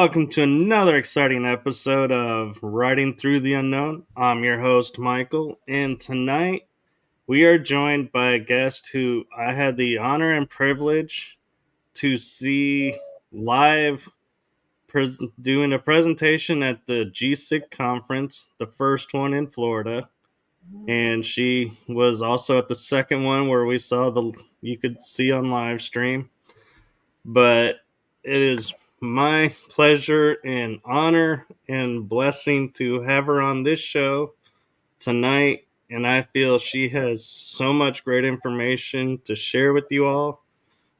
welcome to another exciting episode of Riding Through the Unknown. I'm your host, Michael, and tonight we are joined by a guest who I had the honor and privilege to see live doing a presentation at the G6 conference, the first one in Florida. And she was also at the second one where we saw you could see on live stream. But it is my pleasure and honor and blessing to have her on this show tonight. And I feel she has so much great information to share with you all.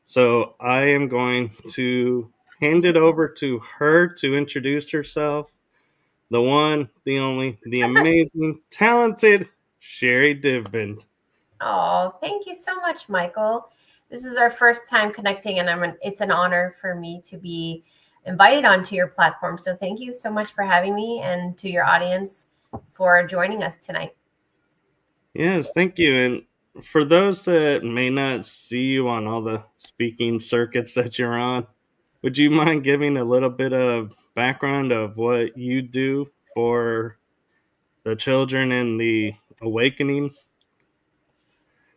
So I am going to hand it over to her to introduce herself. The one, the only, the amazing, talented Sherri Divband. Oh, thank you so much, Michael. This is our first time connecting, and it's an honor for me to be invited onto your platform. So thank you so much for having me, and to your audience for joining us tonight. Yes, thank you. And for those that may not see you on all the speaking circuits that you're on, would you mind giving a little bit of background of what you do for the children in the awakening?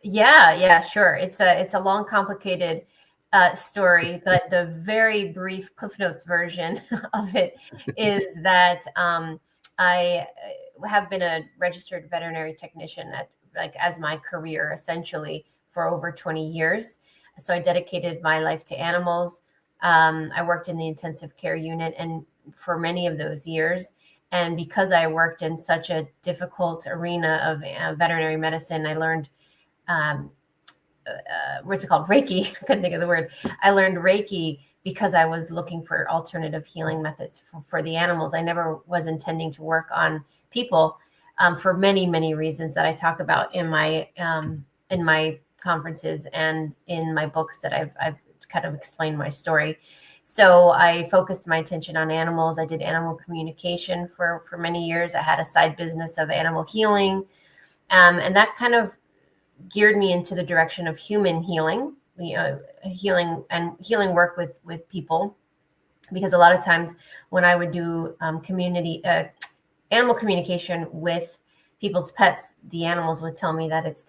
Yeah, sure. It's a long, complicated story, but the very brief Cliff Notes version of it is that I have been a registered veterinary technician as my career essentially for over 20 years. So I dedicated my life to animals. I worked in the intensive care unit and for many of those years. And because I worked in such a difficult arena of veterinary medicine, I learned what's it called? Reiki. I couldn't think of the word. I learned Reiki because I was looking for alternative healing methods for the animals. I never was intending to work on people for many, many reasons that I talk about in my conferences and in my books that I've kind of explained my story. So I focused my attention on animals. I did animal communication for many years. I had a side business of animal healing, and that kind of geared me into the direction of human healing, healing work with people, because a lot of times when I would do animal communication with people's pets, the animals would tell me that it's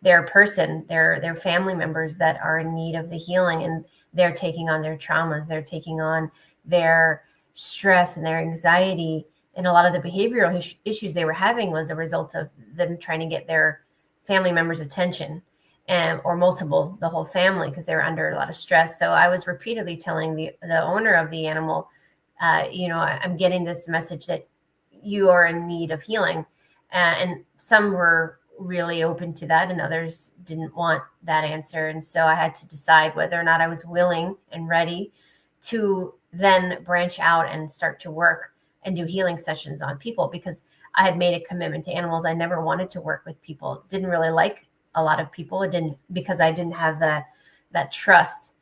their family members that are in need of the healing, and they're taking on their traumas, they're taking on their stress and their anxiety, and a lot of the behavioral issues they were having was a result of them trying to get their family members' attention, or the whole family, because they were under a lot of stress. So I was repeatedly telling the owner of the animal, I'm getting this message that you are in need of healing. And some were really open to that and others didn't want that answer. And so I had to decide whether or not I was willing and ready to then branch out and start to work and do healing sessions on people, because I had made a commitment to animals. I never wanted to work with people. Didn't really like a lot of people. Because I didn't have that trust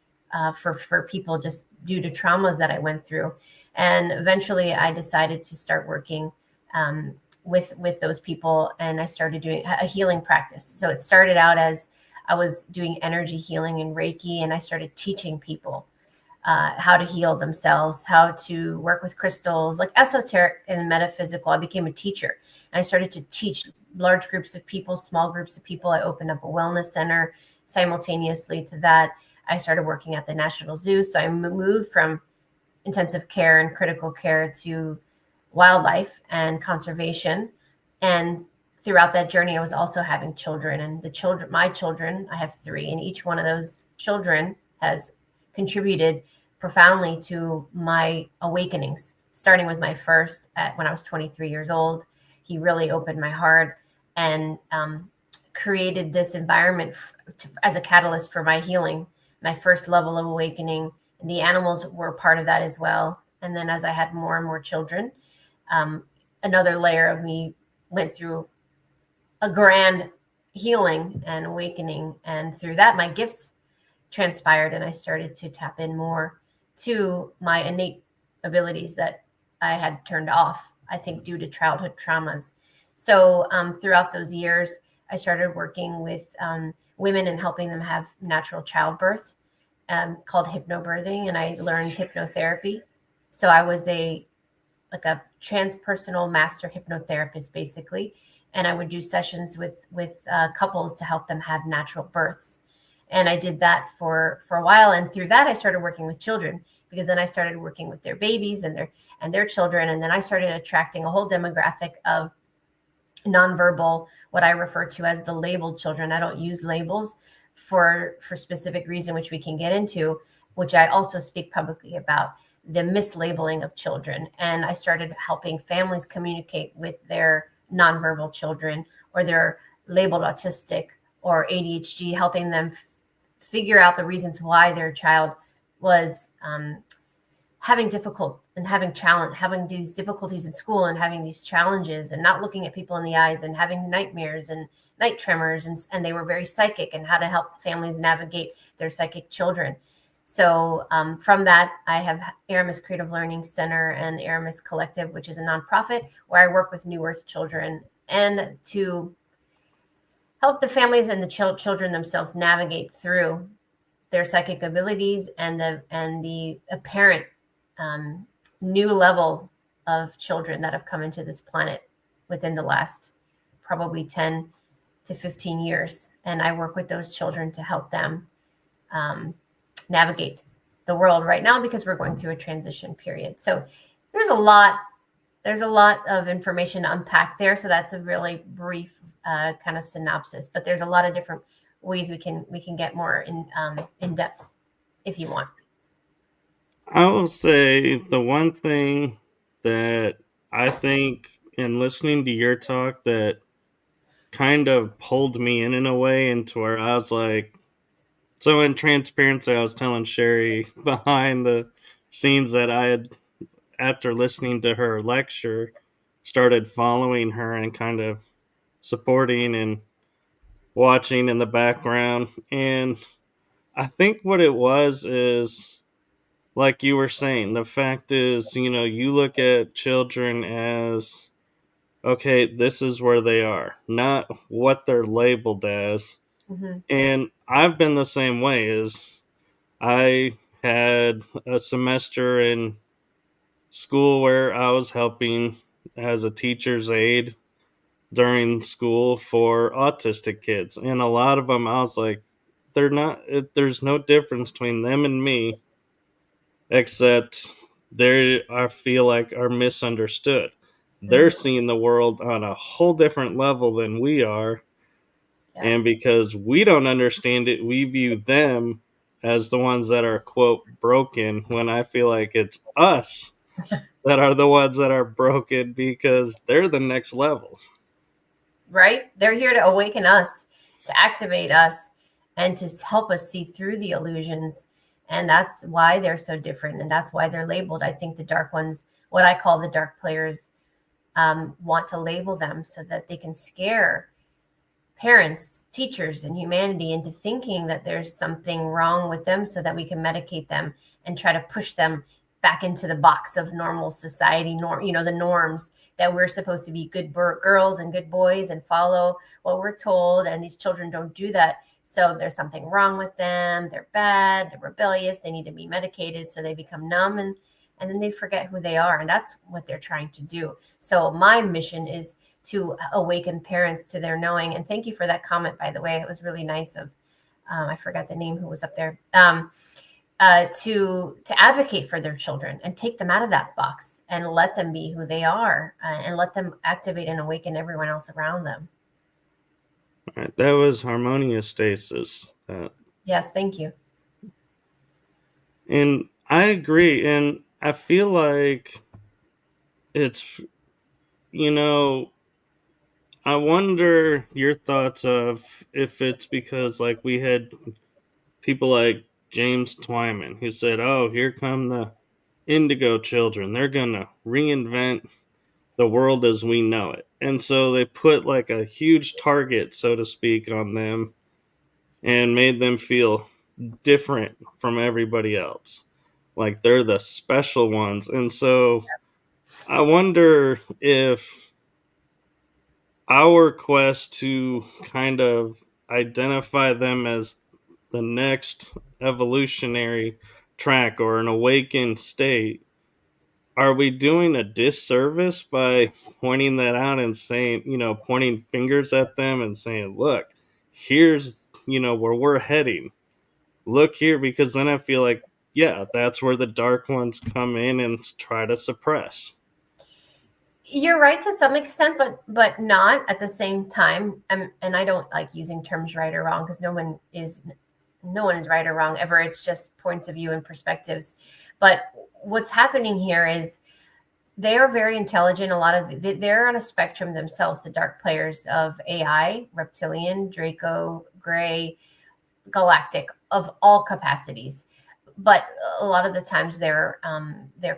for people, just due to traumas that I went through. And eventually I decided to start working with those people, and I started doing a healing practice. So it started out as I was doing energy healing and Reiki, and I started teaching people how to heal themselves, how to work with crystals, like esoteric and metaphysical. I became a teacher, and I started to teach large groups of people, small groups of people. I opened up a wellness center simultaneously to that. I started working at the National Zoo. So I moved from intensive care and critical care to wildlife and conservation. And throughout that journey, I was also having children, and my children, I have 3, and each one of those children has contributed profoundly to my awakenings, starting with my first when I was 23 years old. He really opened my heart and created this environment as a catalyst for my healing, my first level of awakening. And the animals were part of that as well. And then as I had more and more children, another layer of me went through a grand healing and awakening. And through that, my gifts transpired, and I started to tap in more to my innate abilities that I had turned off, I think, due to childhood traumas. So throughout those years, I started working with women and helping them have natural childbirth, called hypnobirthing, and I learned hypnotherapy. So I was a transpersonal master hypnotherapist, basically, and I would do sessions with couples to help them have natural births. And I did that for a while, and through that, I started working with children, because then I started working with their babies and their children, and then I started attracting a whole demographic of nonverbal, what I refer to as the labeled children. I don't use labels for specific reason, which we can get into, which I also speak publicly about, the mislabeling of children. And I started helping families communicate with their nonverbal children, or their labeled autistic or ADHD, helping them figure out the reasons why their child was having these difficulties in school, and having these challenges, and not looking at people in the eyes, and having nightmares and night tremors, and they were very psychic, and how to help families navigate their psychic children. So from that, I have Aramis Creative Learning Center and Aramis Collective, which is a nonprofit where I work with New Earth children, and to help the families and the children themselves navigate through their psychic abilities, and the apparent new level of children that have come into this planet within the last probably 10 to 15 years. And I work with those children to help them navigate the world right now, because we're going through a transition period. So there's a lot of information to unpack there. So that's a really brief kind of synopsis, but there's a lot of different ways we can get more in depth if you want. I will say the one thing that I think in listening to your talk that kind of pulled me in a way into where I was like, so in transparency, I was telling Sherri behind the scenes that I had, after listening to her lecture, started following her and kind of supporting and watching in the background. And I think what it was is, like you were saying, the fact is, you look at children as, okay, this is where they are, not what they're labeled as. Mm-hmm. And I've been the same way. As I had a semester in school where I was helping as a teacher's aide during school for autistic kids, and a lot of them I was like, there's no difference between them and me, except they, I feel like, are misunderstood. They're Mm-hmm. seeing the world on a whole different level than we are. Yeah. And because we don't understand it, we view them as the ones that are, quote, broken, when I feel like it's us that are the ones that are broken, because they're the next level. Right? They're here to awaken us, to activate us, and to help us see through the illusions. And that's why they're so different. And that's why they're labeled. I think the dark ones, what I call the dark players, want to label them so that they can scare parents, teachers, and humanity into thinking that there's something wrong with them, so that we can medicate them and try to push them back into the box of normal society, the norms that we're supposed to be good girls and good boys and follow what we're told. And these children don't do that. So there's something wrong with them. They're bad. They're rebellious. They need to be medicated. So they become numb, and then they forget who they are. And that's what they're trying to do. So my mission is to awaken parents to their knowing. And thank you for that comment, by the way. It was really nice of, I forgot the name who was up there, to advocate for their children and take them out of that box and let them be who they are, and let them activate and awaken everyone else around them. All right, that was harmonious stasis. Yes, thank you. And I agree. And I feel like it's, I wonder your thoughts of if it's because, like, we had people like James Twyman who said, oh, here come the indigo children. They're going to reinvent the world as we know it. And so they put like a huge target, so to speak, on them and made them feel different from everybody else. Like they're the special ones. And so I wonder if our quest to kind of identify them as the next evolutionary track or an awakened state are we doing a disservice by pointing that out and saying, pointing fingers at them and saying, look, here's, where we're heading. Look here, because then I feel like, yeah, that's where the dark ones come in and try to suppress. You're right to some extent, but not at the same time. And I don't like using terms right or wrong, because no one is right or wrong ever. It's just points of view and perspectives. But what's happening here is they are very intelligent. They're on a spectrum themselves, the dark players of AI, reptilian, Draco, Gray, galactic, of all capacities. But a lot of the times they're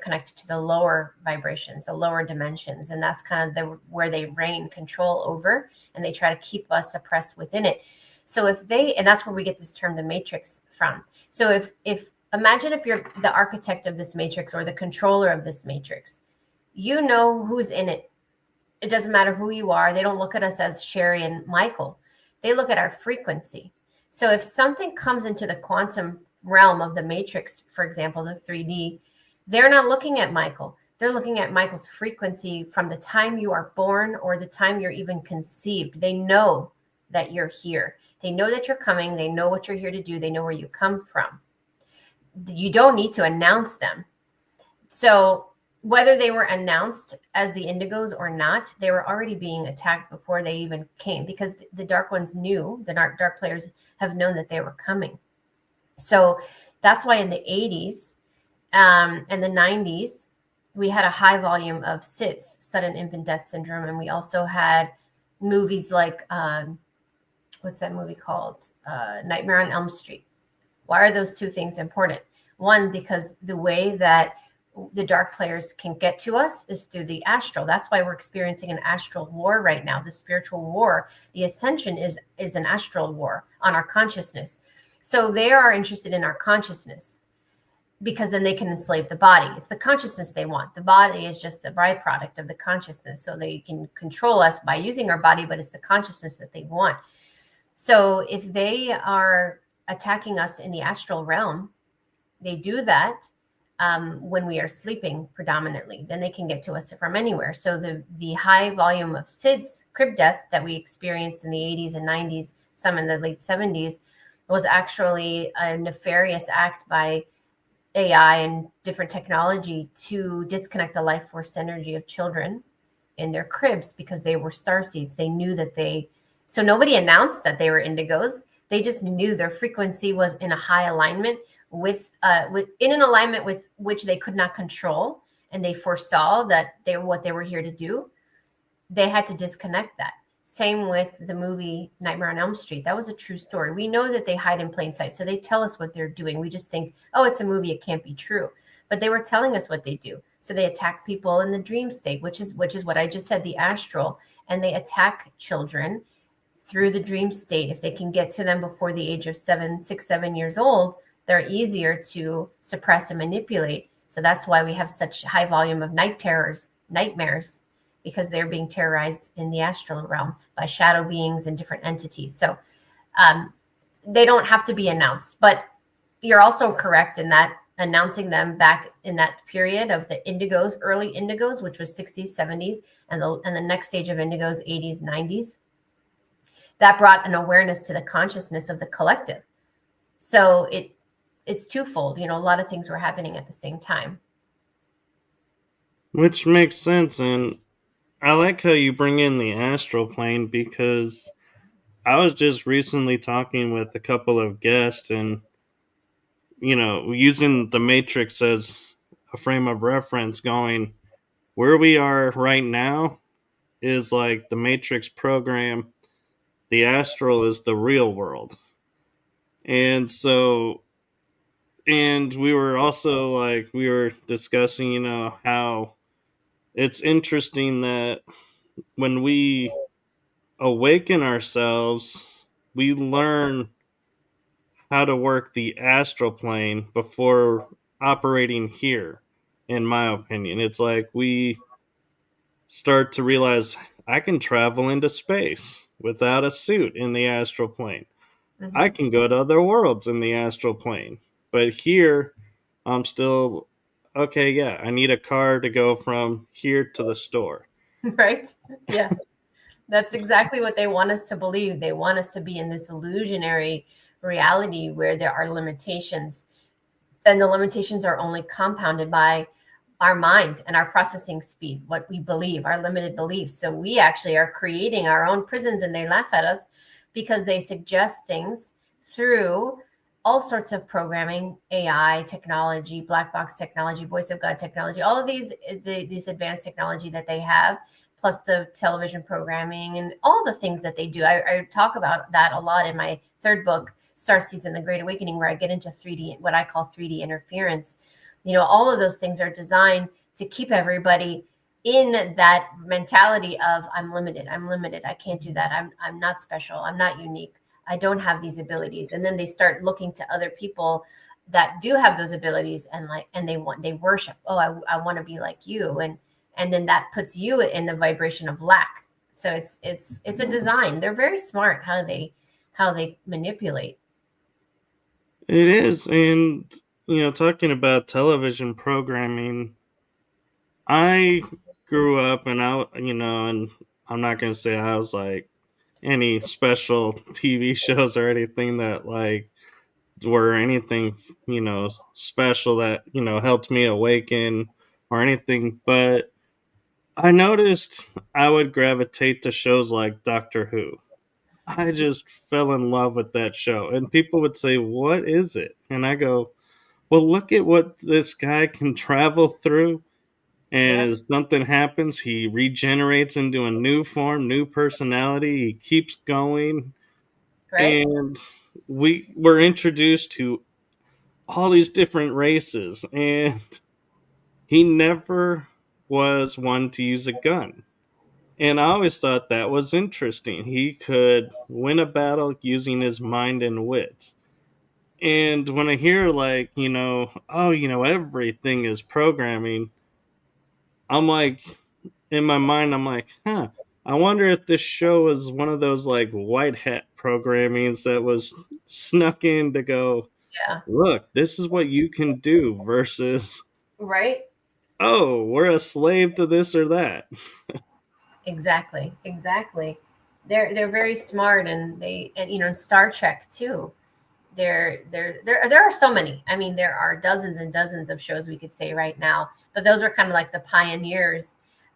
connected to the lower vibrations, the lower dimensions, and that's kind of where they reign control over, and they try to keep us suppressed within it. So and that's where we get this term, the matrix, from. So if imagine if you're the architect of this matrix or the controller of this matrix, you know who's in it. It doesn't matter who you are. They don't look at us as Sherri and Michael. They look at our frequency. So if something comes into the quantum realm of the matrix, for example, the 3D, they're not looking at Michael. They're looking at Michael's frequency from the time you are born or the time you're even conceived. They know that you're here. They know that you're coming. They know what you're here to do. They know where you come from. You don't need to announce them. So whether they were announced as the indigos or not, they were already being attacked before they even came, because the dark ones knew, the dark players have known that they were coming. So that's why in the 80s and the 90s, we had a high volume of SIDS, sudden infant death syndrome. And we also had movies like, what's that movie called? Nightmare on Elm Street. Why are those two things important? One, because the way that the dark players can get to us is through the astral. That's why we're experiencing an astral war right now. The spiritual war, the ascension is an astral war on our consciousness. So they are interested in our consciousness, because then they can enslave the body. It's the consciousness they want. The body is just a byproduct of the consciousness. So they can control us by using our body, but it's the consciousness that they want. So if they are attacking us in the astral realm, they do that when we are sleeping predominantly. Then they can get to us from anywhere. So the high volume of SIDS, crib death, that we experienced in the 80s and 90s, some in the late 70s, was actually a nefarious act by AI and different technology to disconnect the life force energy of children in their cribs, because they were starseeds. They knew that so nobody announced that they were indigos. They just knew their frequency was in a high alignment in an alignment with which they could not control, and they foresaw that what they were here to do. They had to disconnect that. Same with the movie Nightmare on Elm Street. That was a true story. We know that they hide in plain sight, so they tell us what they're doing. We just think, oh, it's a movie, it can't be true. But they were telling us what they do. So they attack people in the dream state, which is what I just said, the astral, and they attack children through the dream state. If they can get to them before the age of 6, 7 years old, they're easier to suppress and manipulate. So that's why we have such high volume of nightmares, because they're being terrorized in the astral realm by shadow beings and different entities. So they don't have to be announced. But you're also correct in that announcing them back in that period of the indigos, early indigos, which was 60s, 70s, and the next stage of indigos, 80s, 90s, that brought an awareness to the consciousness of the collective. So it's twofold. A lot of things were happening at the same time. Which makes sense. And I like how you bring in the astral plane, because I was just recently talking with a couple of guests and, using the Matrix as a frame of reference, going where we are right now is like the Matrix program. The astral is the real world. And so, and we were also we were discussing, how it's interesting that when we awaken ourselves, we learn how to work the astral plane before operating here. In my opinion, it's like we start to realize I can travel into space without a suit in the astral plane. I can go to other worlds in the astral plane. But here, I'm still okay, yeah, I need a car to go from here to the store. Right? Yeah. That's exactly what they want us to believe. They want us to be in this illusionary reality where there are limitations, and the limitations are only compounded by our mind and our processing speed, what we believe, our limited beliefs. So we actually are creating our own prisons, and they laugh at us because they suggest things through all sorts of programming, AI technology, black box technology, voice of God technology, all of these advanced technology that they have, plus the television programming and all the things that they do. I talk about that a lot in my third book, Starseeds and the Great Awakening, where I get into 3D, what I call 3D interference. All of those things are designed to keep everybody in that mentality of I'm limited, I can't do that, I'm not special, I'm not unique, I don't have these abilities. And then they start looking to other people that do have those abilities, and they worship, oh, I want to be like you, and then that puts you in the vibration of lack. So it's a design. They're very smart how they manipulate. It is. And, talking about television programming, I grew up and I'm not going to say I was like any special TV shows or anything that like were anything, special that, helped me awaken or anything. But I noticed I would gravitate to shows like Doctor Who. I just fell in love with that show. And people would say, "What is it?" And I go, "Well, look at what this guy can travel through. And Yeah. as something happens, he regenerates into a new form, new personality. He keeps going. Right. And we were introduced to all these different races. And he never was one to use a gun. And I always thought that was interesting. He could win a battle using his mind and wits. And when I hear, like, oh, everything is programming, I'm like, in my mind, I'm like, huh, I wonder if this show is one of those, like, white hat programmings that was snuck in to go, Yeah. look, this is what you can do versus, Right. oh, we're a slave to this or that. Exactly. Exactly. They're very smart, and in Star Trek too. There are so many. I mean, there are dozens and dozens of shows we could say right now, but those are kind of like the pioneers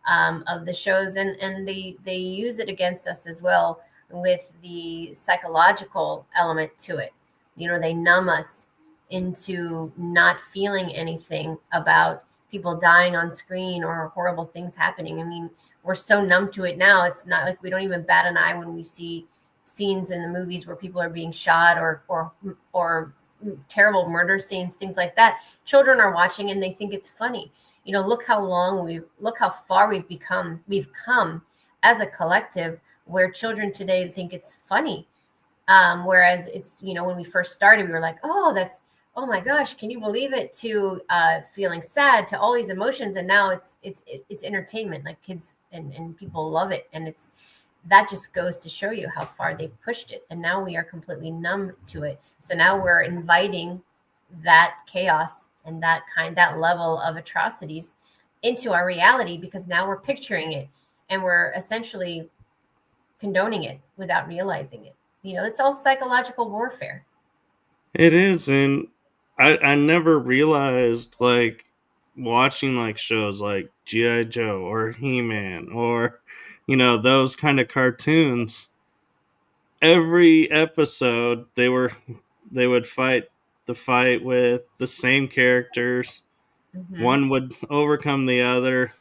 of the shows, and they use it against us as well with the psychological element to it. They numb us into not feeling anything about people dying on screen or horrible things happening. I mean, we're so numb to it now. It's not like we don't even bat an eye when we see scenes in the movies where people are being shot, or terrible murder scenes, things like that. Children are watching and they think it's funny. Look how far we've come as a collective, where children today think it's funny. Whereas when we first started, we were like, oh my gosh, can you believe it, to feeling sad, to all these emotions. And now it's entertainment, like kids and people love it. And that just goes to show you how far they've pushed it. And now we are completely numb to it. So now we're inviting that chaos and that level of atrocities into our reality, because now we're picturing it, and we're essentially condoning it without realizing it. It's all psychological warfare. It is. And I never realized, like, watching, like, shows like G.I. Joe or He Man or, those kind of cartoons. Every episode, they would fight the fight with the same characters. Hmm. One would overcome the other,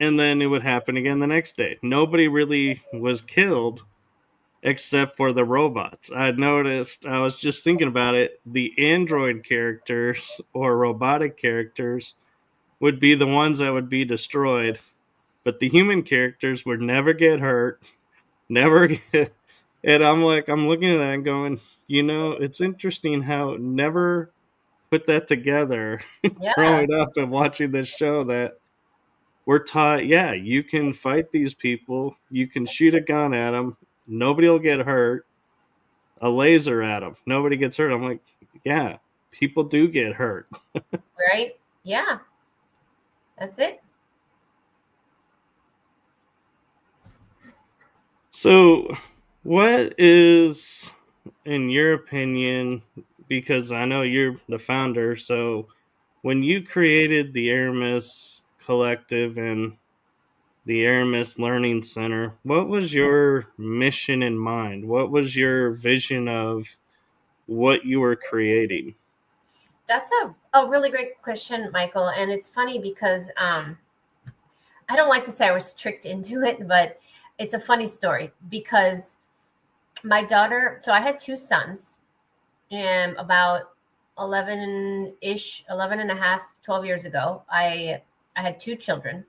and then it would happen again the next day. Nobody really was killed except for the robots. I noticed, I was just thinking about it, the android characters or robotic characters would be the ones that would be destroyed, but the human characters would never get hurt, never get. And I'm looking at that and going, it's interesting how never put that together Yeah. growing up and watching this show, that we're taught, yeah, you can fight these people, you can shoot a gun at them, nobody will get hurt, a laser at them, nobody gets hurt. I'm like, yeah. people do get hurt. Right? Yeah, that's it. So, what is, in your opinion, because I know you're the founder, so when you created the Aramis Collective and the Aramis Learning Center, what was your mission in mind? What was your vision of what you were creating? That's a really great question, Michael. And it's funny because I don't like to say I was tricked into it, but it's a funny story because my daughter, so I had two sons, and about 11-ish, 11 and a half, 12 years ago, I had two children,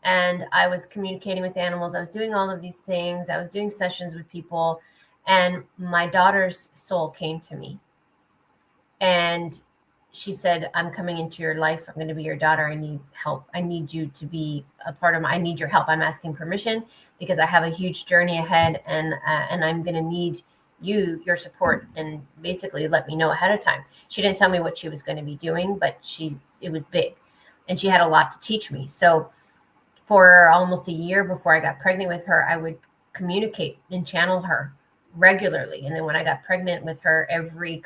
and I was communicating with animals. I was doing all of these things. I was doing sessions with people, and my daughter's soul came to me. And she said, I'm coming into your life. I'm going to be your daughter. I need help. I need you to be a part of I need your help. I'm asking permission because I have a huge journey ahead, and I'm going to need your support, and basically let me know ahead of time. She didn't tell me what she was going to be doing, but it was big, and she had a lot to teach me. So for almost a year before I got pregnant with her, I would communicate and channel her regularly. And then when I got pregnant with her, every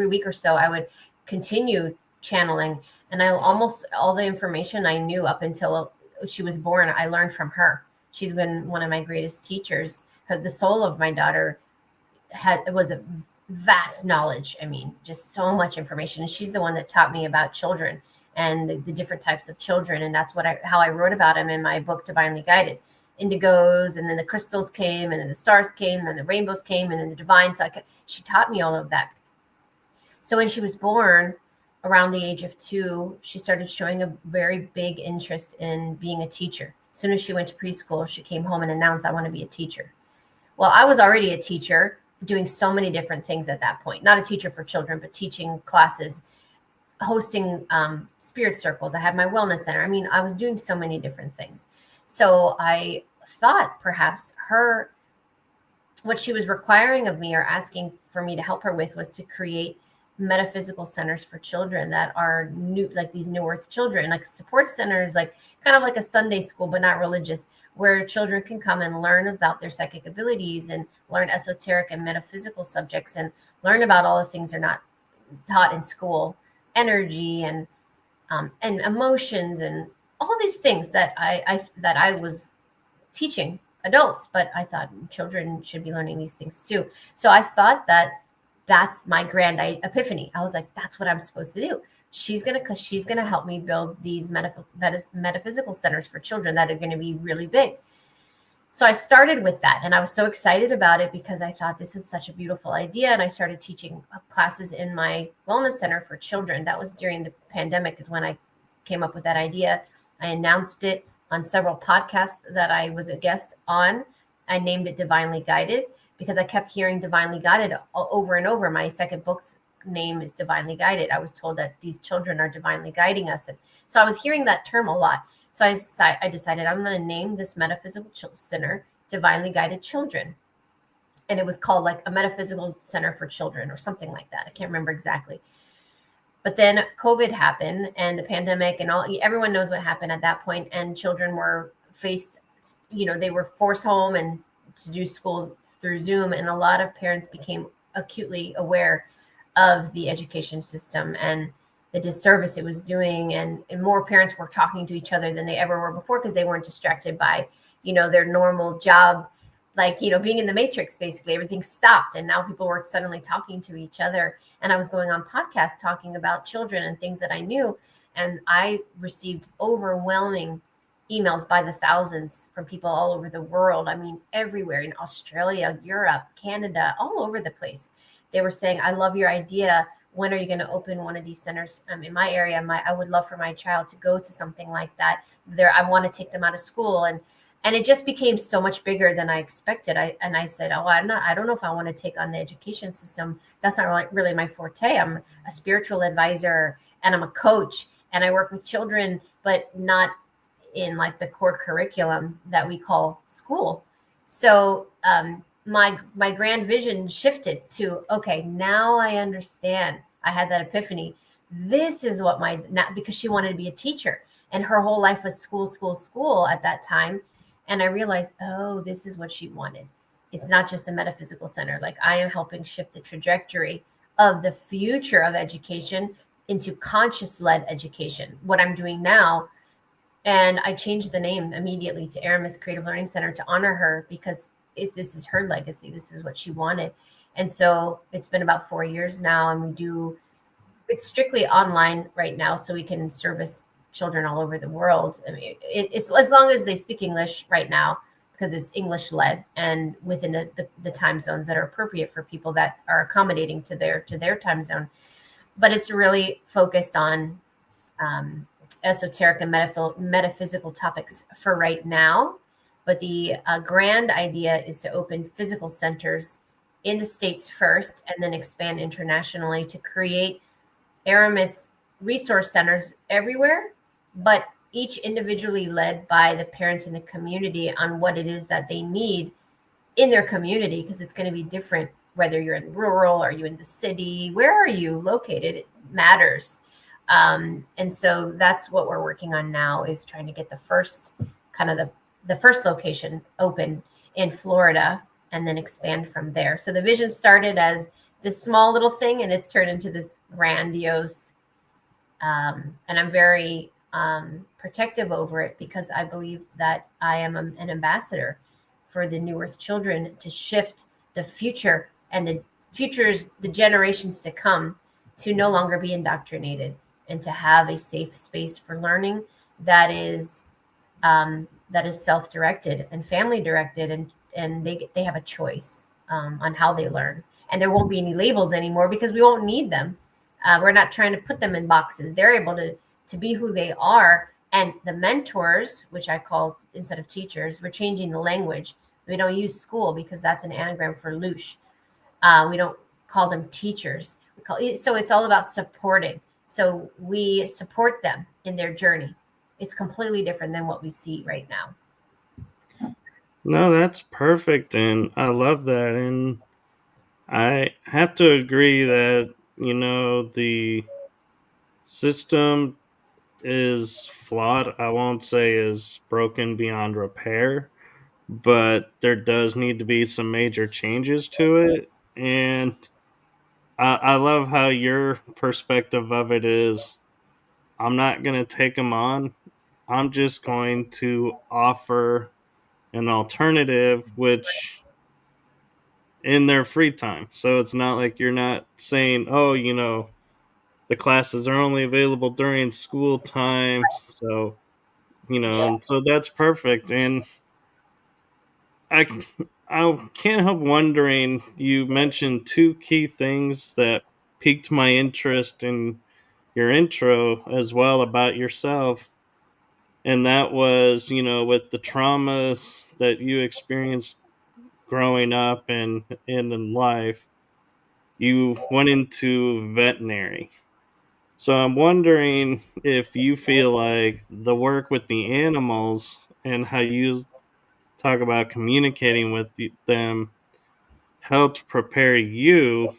week or so, I would continue channeling. And I almost all the information I knew up until she was born, I learned from her. She's been one of my greatest teachers. The soul of my daughter was a vast knowledge. I mean, just so much information. And she's the one that taught me about children and the different types of children. And that's how I wrote about them in my book, Divinely Guided. Indigos, and then the crystals came, and then the stars came, and the rainbows came, and then the divine. So she taught me all of that. So when she was born, around the age of 2, she started showing a very big interest in being a teacher. As soon as she went to preschool, she came home and announced, I want to be a teacher. Well, I was already a teacher, doing so many different things at that point. Not a teacher for children, but teaching classes, hosting spirit circles. I had my wellness center. I mean, I was doing so many different things. So I thought perhaps what she was requiring of me or asking for me to help her with was to create metaphysical centers for children that are new, like these New Earth children, like support centers, like kind of like a Sunday school, but not religious, where children can come and learn about their psychic abilities and learn esoteric and metaphysical subjects and learn about all the things they're not taught in school, energy and emotions and all these things that I was teaching adults, but I thought children should be learning these things too. So I thought that's my grand epiphany. I was like, that's what I'm supposed to do. She's gonna help me build these metaphysical centers for children that are going to be really big. So I started with that, and I was so excited about it because I thought this is such a beautiful idea. And I started teaching classes in my wellness center for children. That was during the pandemic is when I came up with that idea. I announced it on several podcasts that I was a guest on. I named it Divinely Guided because I kept hearing Divinely Guided over and over. My second book's name is Divinely Guided. I was told that these children are divinely guiding us. And so I was hearing that term a lot. So I decided I'm going to name this metaphysical center Divinely Guided Children. And it was called like a metaphysical center for children or something like that. I can't remember exactly. But then COVID happened and the pandemic and everyone knows what happened at that point. And children were faced, they were forced home and to do school through Zoom. And a lot of parents became acutely aware of the education system and the disservice it was doing. And more parents were talking to each other than they ever were before because they weren't distracted by, their normal job, like, being in the matrix, basically everything stopped. And now people were suddenly talking to each other. And I was going on podcasts talking about children and things that I knew. And I received overwhelming emails by the thousands from people all over the world. I mean, everywhere in Australia, Europe, Canada, all over the place. They were saying, I love your idea. When are you going to open one of these centers in my area? I would love for my child to go to something like that. I want to take them out of school. And it just became so much bigger than I expected. I said, I don't know if I want to take on the education system. That's not really my forte. I'm a spiritual advisor and I'm a coach and I work with children, but not in like the core curriculum that we call school. So my grand vision shifted to, okay, now I understand. I had that epiphany. This is what not because she wanted to be a teacher, and her whole life was school at that time. And I realized, oh, this is what she wanted. It's not just a metaphysical center. Like, I am helping shift the trajectory of the future of education into conscious-led education. What I'm doing now, and I changed the name immediately to Aramis Creative Learning Center to honor her, because this is her legacy. This is what she wanted. And so it's been about 4 years now, and it's strictly online right now, so we can service children all over the world. I mean, it's as long as they speak English right now, because it's English led and within the time zones that are appropriate for people that are accommodating to their time zone. But it's really focused on esoteric and metaphysical topics for right now. But the grand idea is to open physical centers in the States first, and then expand internationally to create Aramis resource centers everywhere, but each individually led by the parents in the community on what it is that they need in their community, because it's going to be different whether you're in rural or you in the city. Where are you located? It matters. And so that's what we're working on now, is trying to get the first the first location open in Florida, and then expand from there. So the vision started as this small little thing, and it's turned into this grandiose, and I'm very protective over it, because I believe that I am an ambassador for the New Earth children to shift the future, and the generations to come, to no longer be indoctrinated, and to have a safe space for learning that is self-directed and family directed, and they have a choice on how they learn. And there won't be any labels anymore, because we won't need them. We're not trying to put them in boxes. They're able to be who they are. And the mentors, which I call, instead of teachers, we're changing the language. We don't use school, because that's an anagram for louche. We don't call them teachers. So it's all about supporting. So we support them in their journey. It's completely different than what we see right now. No, that's perfect, and I love that. And I have to agree that, the system is flawed. I won't say is broken beyond repair, but there does need to be some major changes to it. And I love how your perspective of it is, I'm not going to take them on. I'm just going to offer an alternative, which in their free time. So it's not like you're not saying, oh, the classes are only available during school times. So, Yeah. and so that's perfect. And I, I can't help wondering, you mentioned two key things that piqued my interest in your intro as well about yourself. And that was, with the traumas that you experienced growing up and in life, you went into veterinary. So I'm wondering if you feel like the work with the animals and how you talk about communicating with them helped prepare you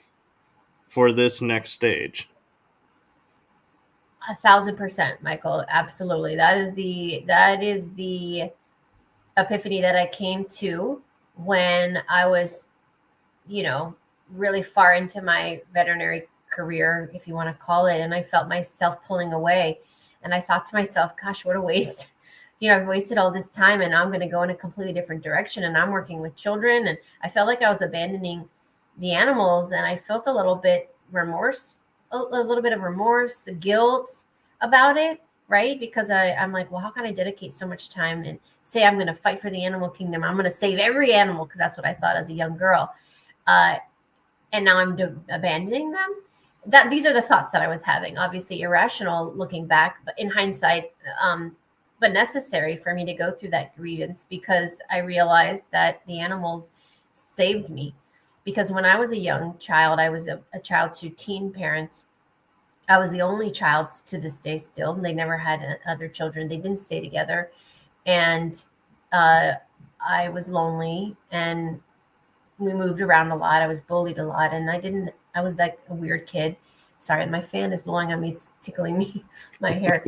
for this next stage. 1,000%, Michael. Absolutely. That is the epiphany that I came to when I was, really far into my veterinary career, if you want to call it. And I felt myself pulling away. And I thought to myself, gosh, what a waste. I've wasted all this time, and I'm going to go in a completely different direction. And I'm working with children. And I felt like I was abandoning the animals. And I felt a little bit a little bit of remorse, guilt about it. Right. Because I'm like, well, how can I dedicate so much time and say I'm going to fight for the animal kingdom? I'm going to save every animal, because that's what I thought as a young girl. And now I'm abandoning them. These are the thoughts that I was having. Obviously irrational looking back, but in hindsight, but necessary for me to go through that grievance, because I realized that the animals saved me. Because when I was a young child, I was a child to teen parents. I was the only child to this day still. They never had other children. They didn't stay together. And I was lonely, and we moved around a lot. I was bullied a lot, and I was like a weird kid. Sorry, my fan is blowing on me. It's tickling me, my hair.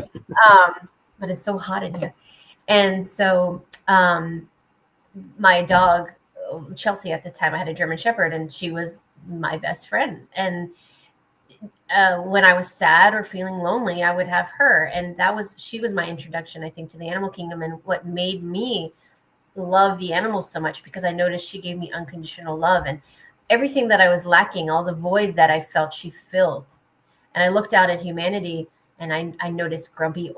But it's so hot in here. And so my dog, Chelsea, at the time, I had a German Shepherd, and she was my best friend. And when I was sad or feeling lonely, I would have her. And she was my introduction, I think, to the animal kingdom, and what made me love the animals so much, because I noticed she gave me unconditional love, and everything that I was lacking, all the void that I felt, she filled. And I looked out at humanity, and I noticed grumpy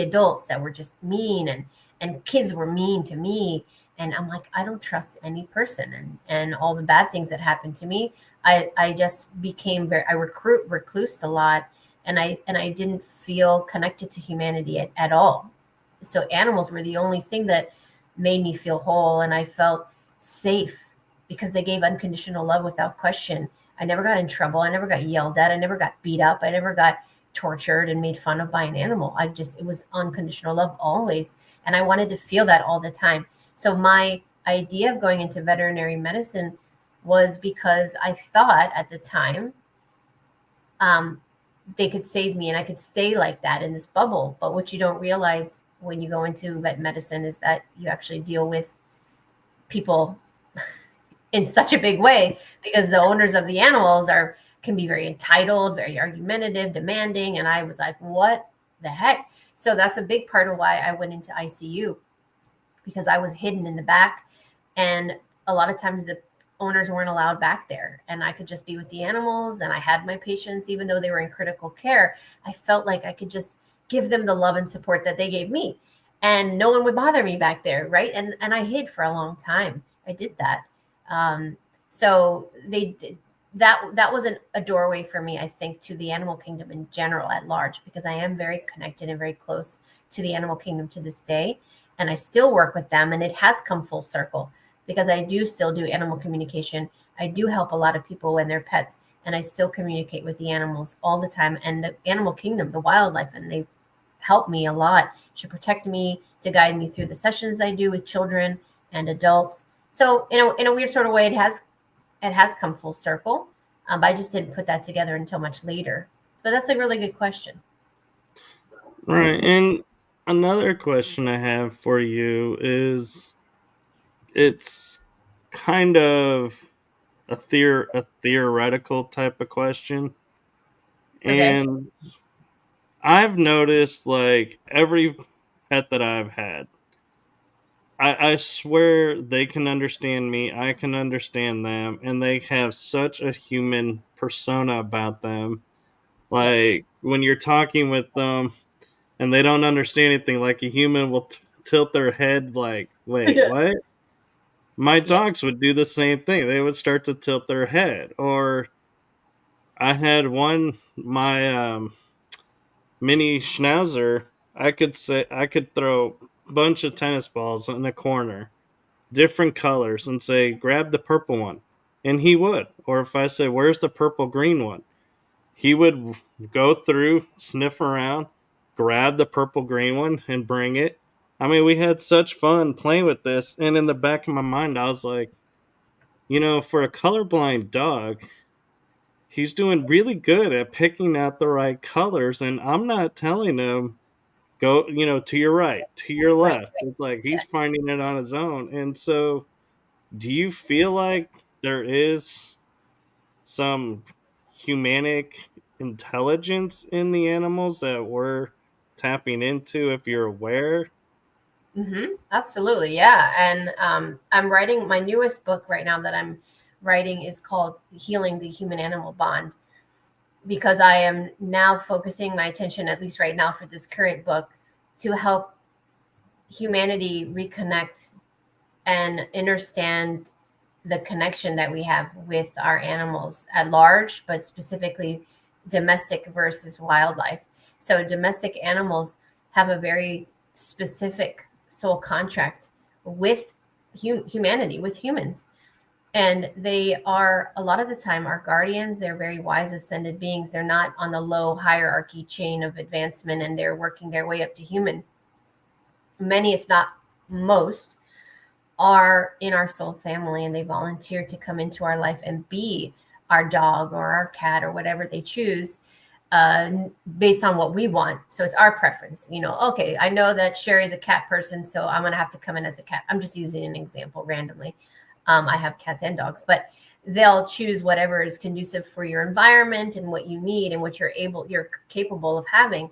adults that were just mean, and kids were mean to me. And I'm like, I don't trust any person, and all the bad things that happened to me. I just became reclused a lot, and I didn't feel connected to humanity at all. So animals were the only thing that made me feel whole, and I felt safe because they gave unconditional love without question. I never got in trouble. I never got yelled at. I never got beat up. I never got tortured and made fun of by an animal. It was unconditional love always. And I wanted to feel that all the time. So my idea of going into veterinary medicine was because I thought at the time they could save me and I could stay like that in this bubble. But what you don't realize when you go into vet medicine is that you actually deal with people in such a big way, because the owners of the animals can be very entitled, very argumentative, demanding. And I was like, what the heck? So that's a big part of why I went into ICU, because I was hidden in the back. And a lot of times the owners weren't allowed back there, and I could just be with the animals, and I had my patients, even though they were in critical care. I felt like I could just give them the love and support that they gave me, and no one would bother me back there. Right. And I hid for a long time. I did that. So that wasn't a doorway for me, I think, to the animal kingdom in general at large, because I am very connected and very close to the animal kingdom to this day. And I still work with them, and it has come full circle, because I do still do animal communication. I do help a lot of people and their pets, and I still communicate with the animals all the time, and the animal kingdom, the wildlife, and they help me a lot to protect me, to guide me through the sessions I do with children and adults. So in a weird sort of way, it has come full circle. But I just didn't put that together until much later. But that's a really good question. Right. And another question I have for you is, it's kind of a theoretical type of question. Okay. And I've noticed, like, every pet that I've had, I swear they can understand me, I can understand them, and they have such a human persona about them. Yeah. Like, when you're talking with them and they don't understand anything, like, a human will tilt their head like, "Wait, what?" My Yeah. dogs would do the same thing. They would start to tilt their head. Or I had one, my mini schnauzer. I could throw a bunch of tennis balls in a corner, different colors, and say, "Grab the purple one," and he would. Or if I say, "Where's the purple green one?" he would go through, sniff around, grab the purple green one, and bring it. I mean, we had such fun playing with this, and in the back of my mind, I was like, for a colorblind dog, he's doing really good at picking out the right colors, and I'm not telling him, go, to your right, to your Right. left. It's like he's finding it on his own. And so, do you feel like there is some humanic intelligence in the animals that we're tapping into, if you're aware? Absolutely. Yeah. And I'm writing my newest book right now that I'm writing is called Healing the Human Animal Bond, because I am now focusing my attention, at least right now for this current book, to help humanity reconnect and understand the connection that we have with our animals at large, but specifically domestic versus wildlife. So domestic animals have a very specific soul contract with humanity, with humans. And they are, a lot of the time, our guardians. They're very wise ascended beings. They're not on the low hierarchy chain of advancement, and they're working their way up to human. Many, if not most, are in our soul family, and they volunteer to come into our life and be our dog or our cat or whatever they choose, based on what we want. So it's our preference. Okay, I know that Sherri's a cat person, so I'm going to have to come in as a cat. I'm just using an example randomly. I have cats and dogs, but they'll choose whatever is conducive for your environment and what you need and what you're capable of having.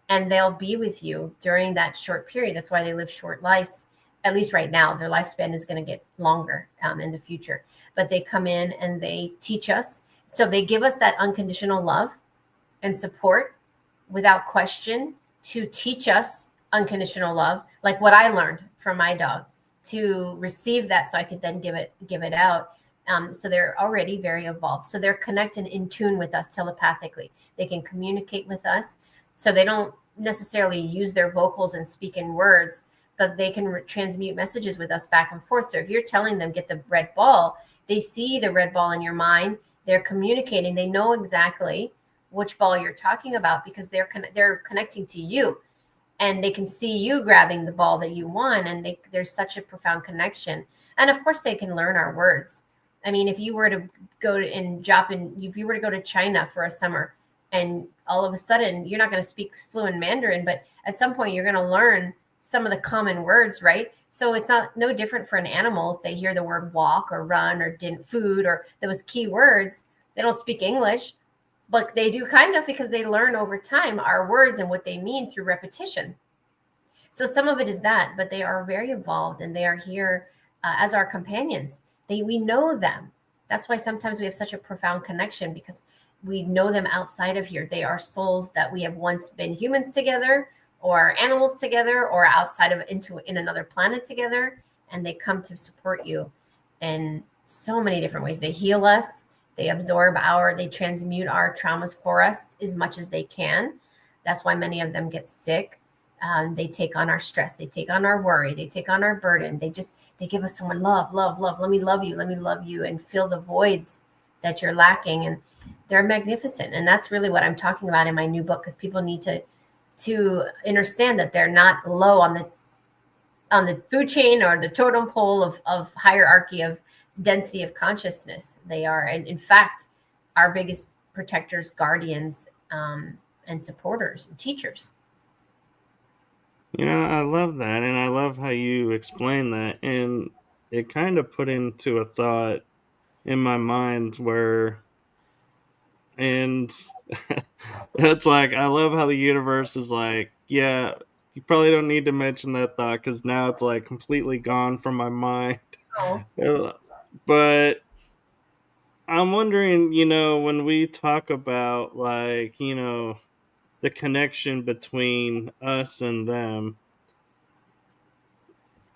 And they'll be with you during that short period. That's why they live short lives. At least right now, their lifespan is going to get longer in the future. But they come in and they teach us. So they give us that unconditional love and support without question to teach us unconditional love, like what I learned from my dog, to receive that so I could then give it out. So they're already very evolved. So they're connected in tune with us telepathically. They can communicate with us. So they don't necessarily use their vocals and speak in words, but they can transmute messages with us back and forth. So if you're telling them, get the red ball, they see the red ball in your mind. They're communicating. They know exactly which ball you're talking about because they're connecting to you, and they can see you grabbing the ball that you want. And there's such a profound connection. And of course they can learn our words. I mean, if you were to go to China for a summer, and all of a sudden you're not going to speak fluent Mandarin, but at some point you're going to learn some of the common words, right? So it's no different for an animal. If they hear the word walk or run or food or those key words, they don't speak English, but they do kind of, because they learn over time our words and what they mean through repetition. So some of it is that, but they are very evolved, and they are here as our companions. We know them. That's why sometimes we have such a profound connection, because we know them outside of here. They are souls that we have once been humans together, or animals together, or outside of in another planet together, and they come to support you in so many different ways. They heal us. They they transmute our traumas for us as much as they can. That's why many of them get sick. They take on our stress. They take on our worry. They take on our burden. They give us someone love. Let me love you. Let me love you, and fill the voids that you're lacking. And they're magnificent. And that's really what I'm talking about in my new book, because people need to understand that they're not low on the food chain or the totem pole of hierarchy of density of consciousness. They are, and in fact, our biggest protectors, guardians, and supporters and teachers. I love that, and I love how you explain that, and it kind of put into a thought in my mind and it's like, I love how the universe is like, yeah, you probably don't need to mention that thought because now it's like completely gone from my mind. Oh. But I'm wondering, when we talk about like, the connection between us and them,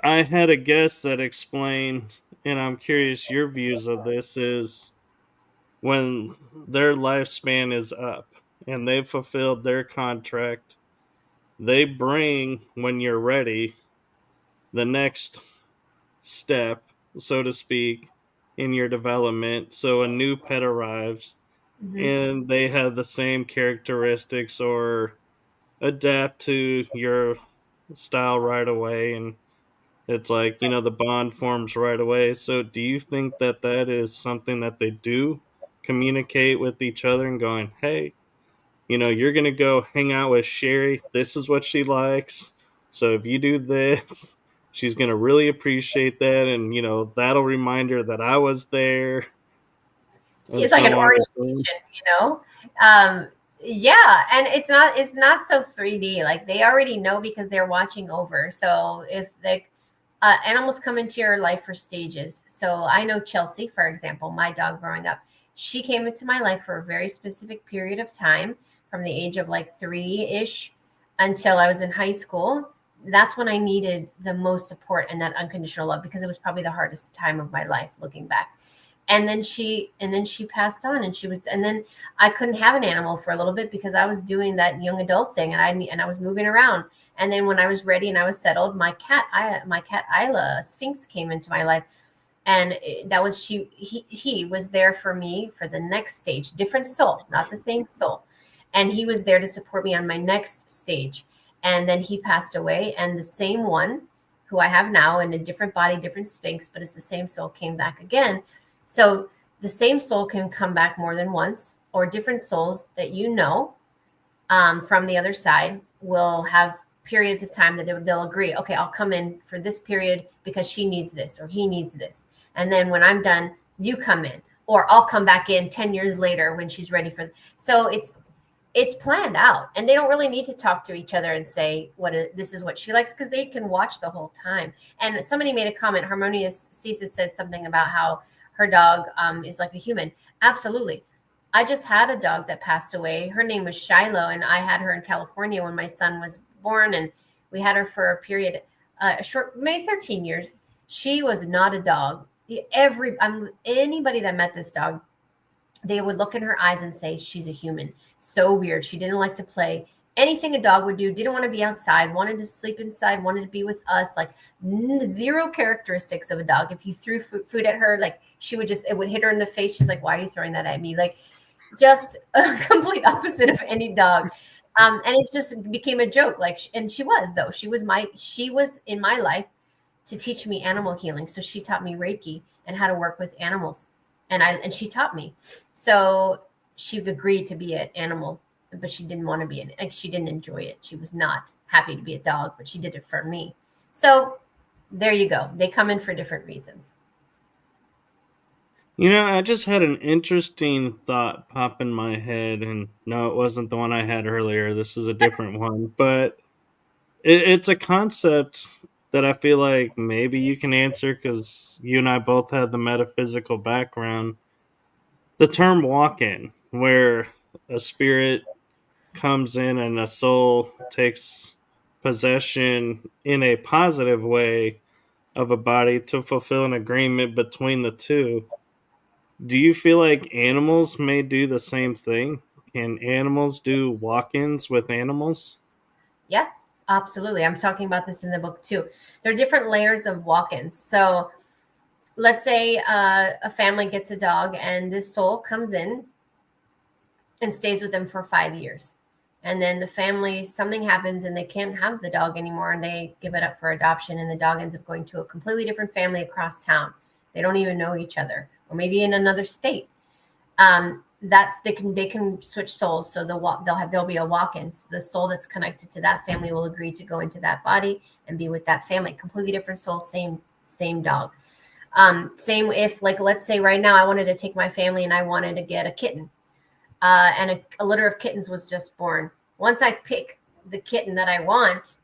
I had a guest that explained, and I'm curious your views of this, is when their lifespan is up and they've fulfilled their contract, they bring, when you're ready, the next step, so to speak, in your development. So a new pet arrives and they have the same characteristics or adapt to your style right away. And it's like, the bond forms right away. So do you think that that is something that they do communicate with each other and going, hey, you're going to go hang out with Sherri. This is what she likes. So if you do this, she's going to really appreciate that. And, that'll remind her that I was there. And It's like so an on and so on. orientation. Yeah. And it's not so 3D. Like, they already know because they're watching over. So if the animals come into your life for stages. So I know Chelsea, for example, my dog growing up, she came into my life for a very specific period of time, from the age of like 3-ish until I was in high school. That's when I needed the most support and that unconditional love, because it was probably the hardest time of my life looking back. And then she passed on, and then I couldn't have an animal for a little bit because I was doing that young adult thing, and I was moving around. And then when I was ready and I was settled, my cat Isla, Sphinx, came into my life. And he was there for me for the next stage, different soul, not the same soul. And he was there to support me on my next stage. And then he passed away, and the same one who I have now in a different body, different Sphinx, but it's the same soul, came back again. So the same soul can come back more than once, or different souls that from the other side will have periods of time that they'll agree, okay, I'll come in for this period because she needs this or he needs this. And then when I'm done, you come in, or I'll come back in 10 years later when she's ready for. So it's planned out, and they don't really need to talk to each other and say this is what she likes, because they can watch the whole time. And somebody made a comment, Harmonious Ceases said something about how her dog is like a human. Absolutely. I just had a dog that passed away. Her name was Shiloh, and I had her in California when my son was born, and we had her for a period, maybe 13 years. She was not a dog. Anybody that met this dog, they would look in her eyes and say, she's a human. So weird. She didn't like to play. Anything a dog would do, didn't want to be outside, wanted to sleep inside, wanted to be with us, like zero characteristics of a dog. If you threw food at her, like it would hit her in the face. She's like, why are you throwing that at me? Like, just a complete opposite of any dog. And it just became a joke. Like, and she was in my life to teach me animal healing. So she taught me Reiki and how to work with animals. And she taught me. So she agreed to be an animal, but she didn't want to be she didn't enjoy it. She was not happy to be a dog, but she did it for me. So there you go. They come in for different reasons. I just had an interesting thought pop in my head, and no, it wasn't the one I had earlier. This is a different one, but it's a concept that I feel like maybe you can answer, because you and I both had the metaphysical background. The term walk-in, where a spirit comes in and a soul takes possession in a positive way of a body to fulfill an agreement between the two. Do you feel like animals may do the same thing? Can animals do walk-ins with animals? Yeah, absolutely. I'm talking about this in the book too. There are different layers of walk-ins. So let's say a family gets a dog, and this soul comes in and stays with them for 5 years. And then the family, something happens and they can't have the dog anymore, and they give it up for adoption, and the dog ends up going to a completely different family across town. They don't even know each other, or maybe in another state. They can switch souls. So there'll be a walk-in. So the soul that's connected to that family will agree to go into that body and be with that family. Completely different soul, same dog. Same if, like, let's say right now I wanted to take my family and I wanted to get a kitten. And a litter of kittens was just born. Once I pick the kitten that I want,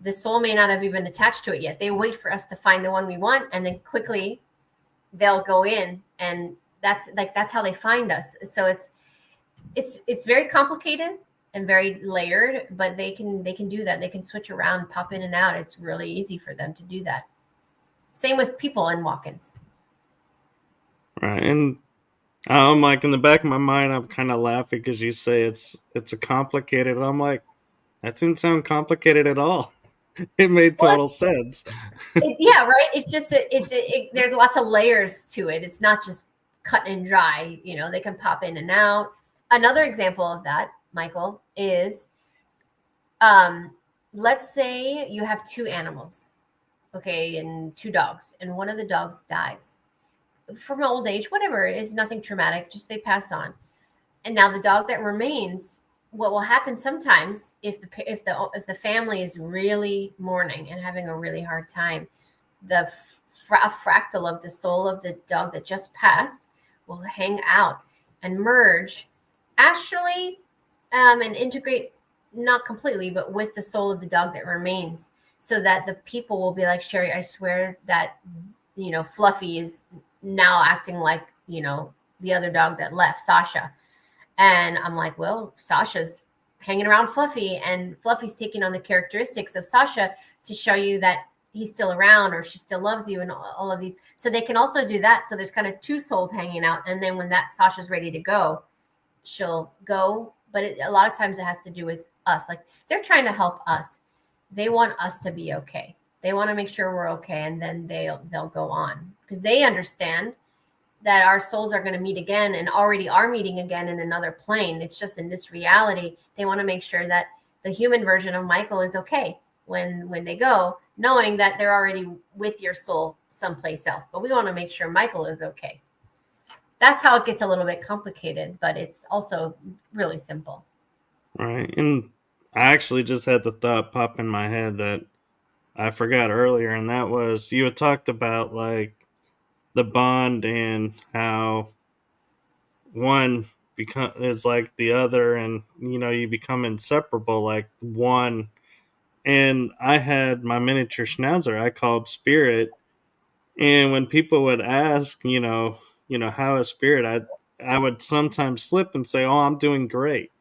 the soul may not have even attached to it yet. They wait for us to find the one we want, and then quickly they'll go in, and that's how they find us. So it's very complicated and very layered, but they can do that. They can switch around, pop in and out. It's really easy for them to do that. Same with people and walk-ins. Right. And I'm like, in the back of my mind, I'm kind of laughing because you say it's a complicated. I'm like, that didn't sound complicated at all. It made total sense. Yeah, right. It's just there's lots of layers to it. It's not just cut and dry. They can pop in and out. Another example of that, Michael, is let's say you have two animals, okay, and two dogs, and one of the dogs dies from old age, whatever. It's nothing traumatic, just they pass on. And now the dog that remains, what will happen sometimes if the family is really mourning and having a really hard time, the fractal of the soul of the dog that just passed will hang out and merge astrally, and integrate, not completely, but with the soul of the dog that remains, so that the people will be like, Sherri, I swear that Fluffy is now acting like the other dog that left, Sasha. And I'm like, well, Sasha's hanging around Fluffy, and Fluffy's taking on the characteristics of Sasha to show you that he's still around, or she still loves you, and all of these. So they can also do that. So there's kind of two souls hanging out. And then when that Sasha's ready to go, she'll go. But a lot of times it has to do with us. Like, they're trying to help us. They want us to be okay. They want to make sure we're okay. And then they'll go on, because they understand that our souls are going to meet again, and already are meeting again in another plane. It's just in this reality. They want to make sure that the human version of Michael is okay when they go, knowing that they're already with your soul someplace else. But we want to make sure Michael is okay. That's how it gets a little bit complicated, but it's also really simple. Right. And I actually just had the thought pop in my head that I forgot earlier, and that was you had talked about like the bond and how one become is like the other, and you become inseparable like one. And I had my miniature schnauzer I called Spirit, and when people would ask, how is Spirit, I would sometimes slip and say, "Oh, I'm doing great."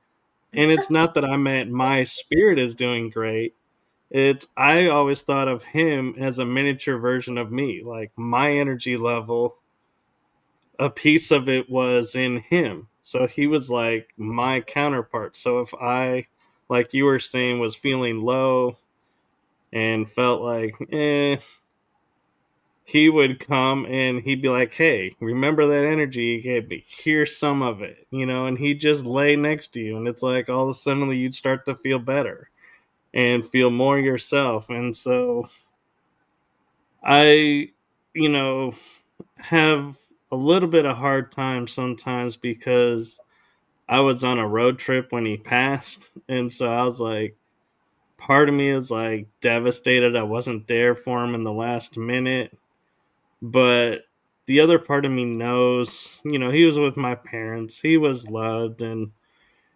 And it's not that I meant my spirit is doing great. It's I always thought of him as a miniature version of me. Like my energy level, a piece of it was in him. So he was like my counterpart. So if I, like you were saying, was feeling low and felt like, he would come and he'd be like, "Hey, remember that energy you gave me? Here's some of it," and he'd just lay next to you. And it's like all of a sudden you'd start to feel better and feel more yourself. And so I, you know, have a little bit of hard time sometimes because I was on a road trip when he passed. And so I was like, part of me is like devastated I wasn't there for him in the last minute. But the other part of me knows, he was with my parents, he was loved, and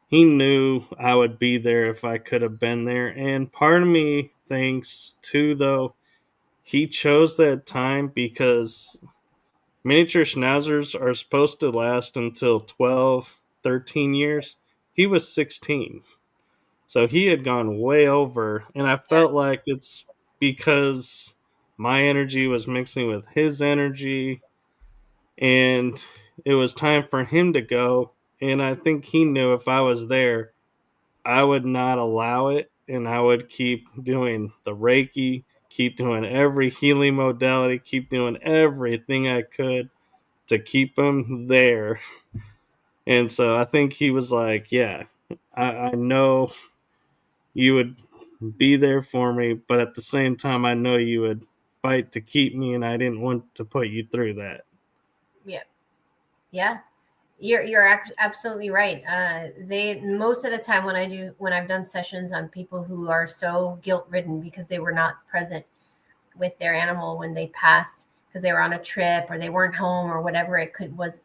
he knew I would be there if I could have been there. And part of me thinks, too, though, he chose that time because miniature schnauzers are supposed to last until 12, 13 years. He was 16. So he had gone way over. And I Yeah. felt like it's because my energy was mixing with his energy. And it was time for him to go. And I think he knew if I was there, I would not allow it, and I would keep doing the Reiki, keep doing every healing modality, keep doing everything I could to keep him there. And so I think he was like, "Yeah, I know you would be there for me, but at the same time, I know you would fight to keep me, and I didn't want to put you through that." Yeah. Yeah. You're absolutely right. They most of the time when I've done sessions on people who are so guilt ridden because they were not present with their animal when they passed because they were on a trip or they weren't home or whatever it could was.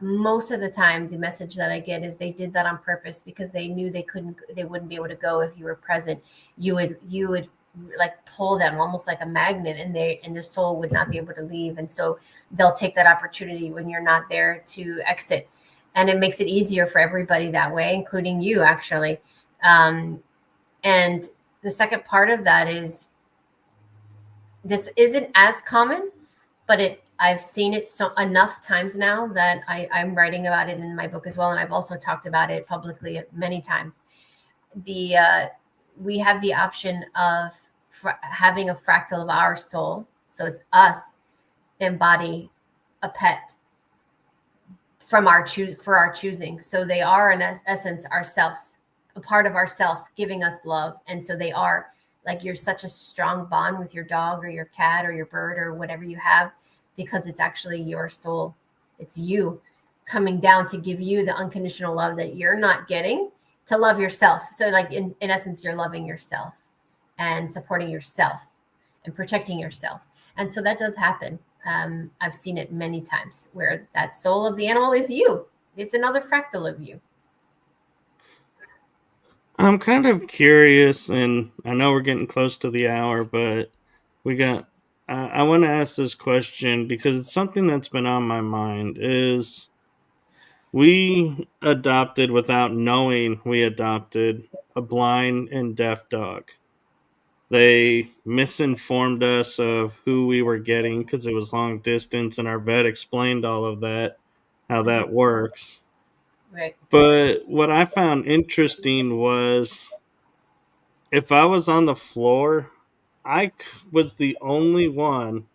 Most of the time, the message that I get is they did that on purpose because they knew they wouldn't be able to go if you were present. You would like pull them almost like a magnet, and their soul would not be able to leave. And so they'll take that opportunity when you're not there to exit, and it makes it easier for everybody that way, including you, actually. Um, and the second part of that is this isn't as common, but I've seen it so enough times now that I'm writing about it in my book as well, and I've also talked about it publicly many times. The We have the option of having a fractal of our soul, so it's us embody a pet from for our choosing. So they are in essence ourselves, a part of ourself, giving us love, and so they are like you're such a strong bond with your dog or your cat or your bird or whatever you have because it's actually your soul. It's you coming down to give you the unconditional love that you're not getting to love yourself. So like in essence, you're loving yourself and supporting yourself and protecting yourself. And so that does happen. I've seen it many times where that soul of the animal is you. It's another fractal of you. I'm kind of curious, and I know we're getting close to the hour, but we got. I want to ask this question because it's something that's been on my mind. Is we adopted without knowing we adopted a blind and deaf dog. They misinformed us of who we were getting because it was long distance, and our vet explained all of that, how Mhm. that works. Right. But what I found interesting was if I was on the floor, was the only one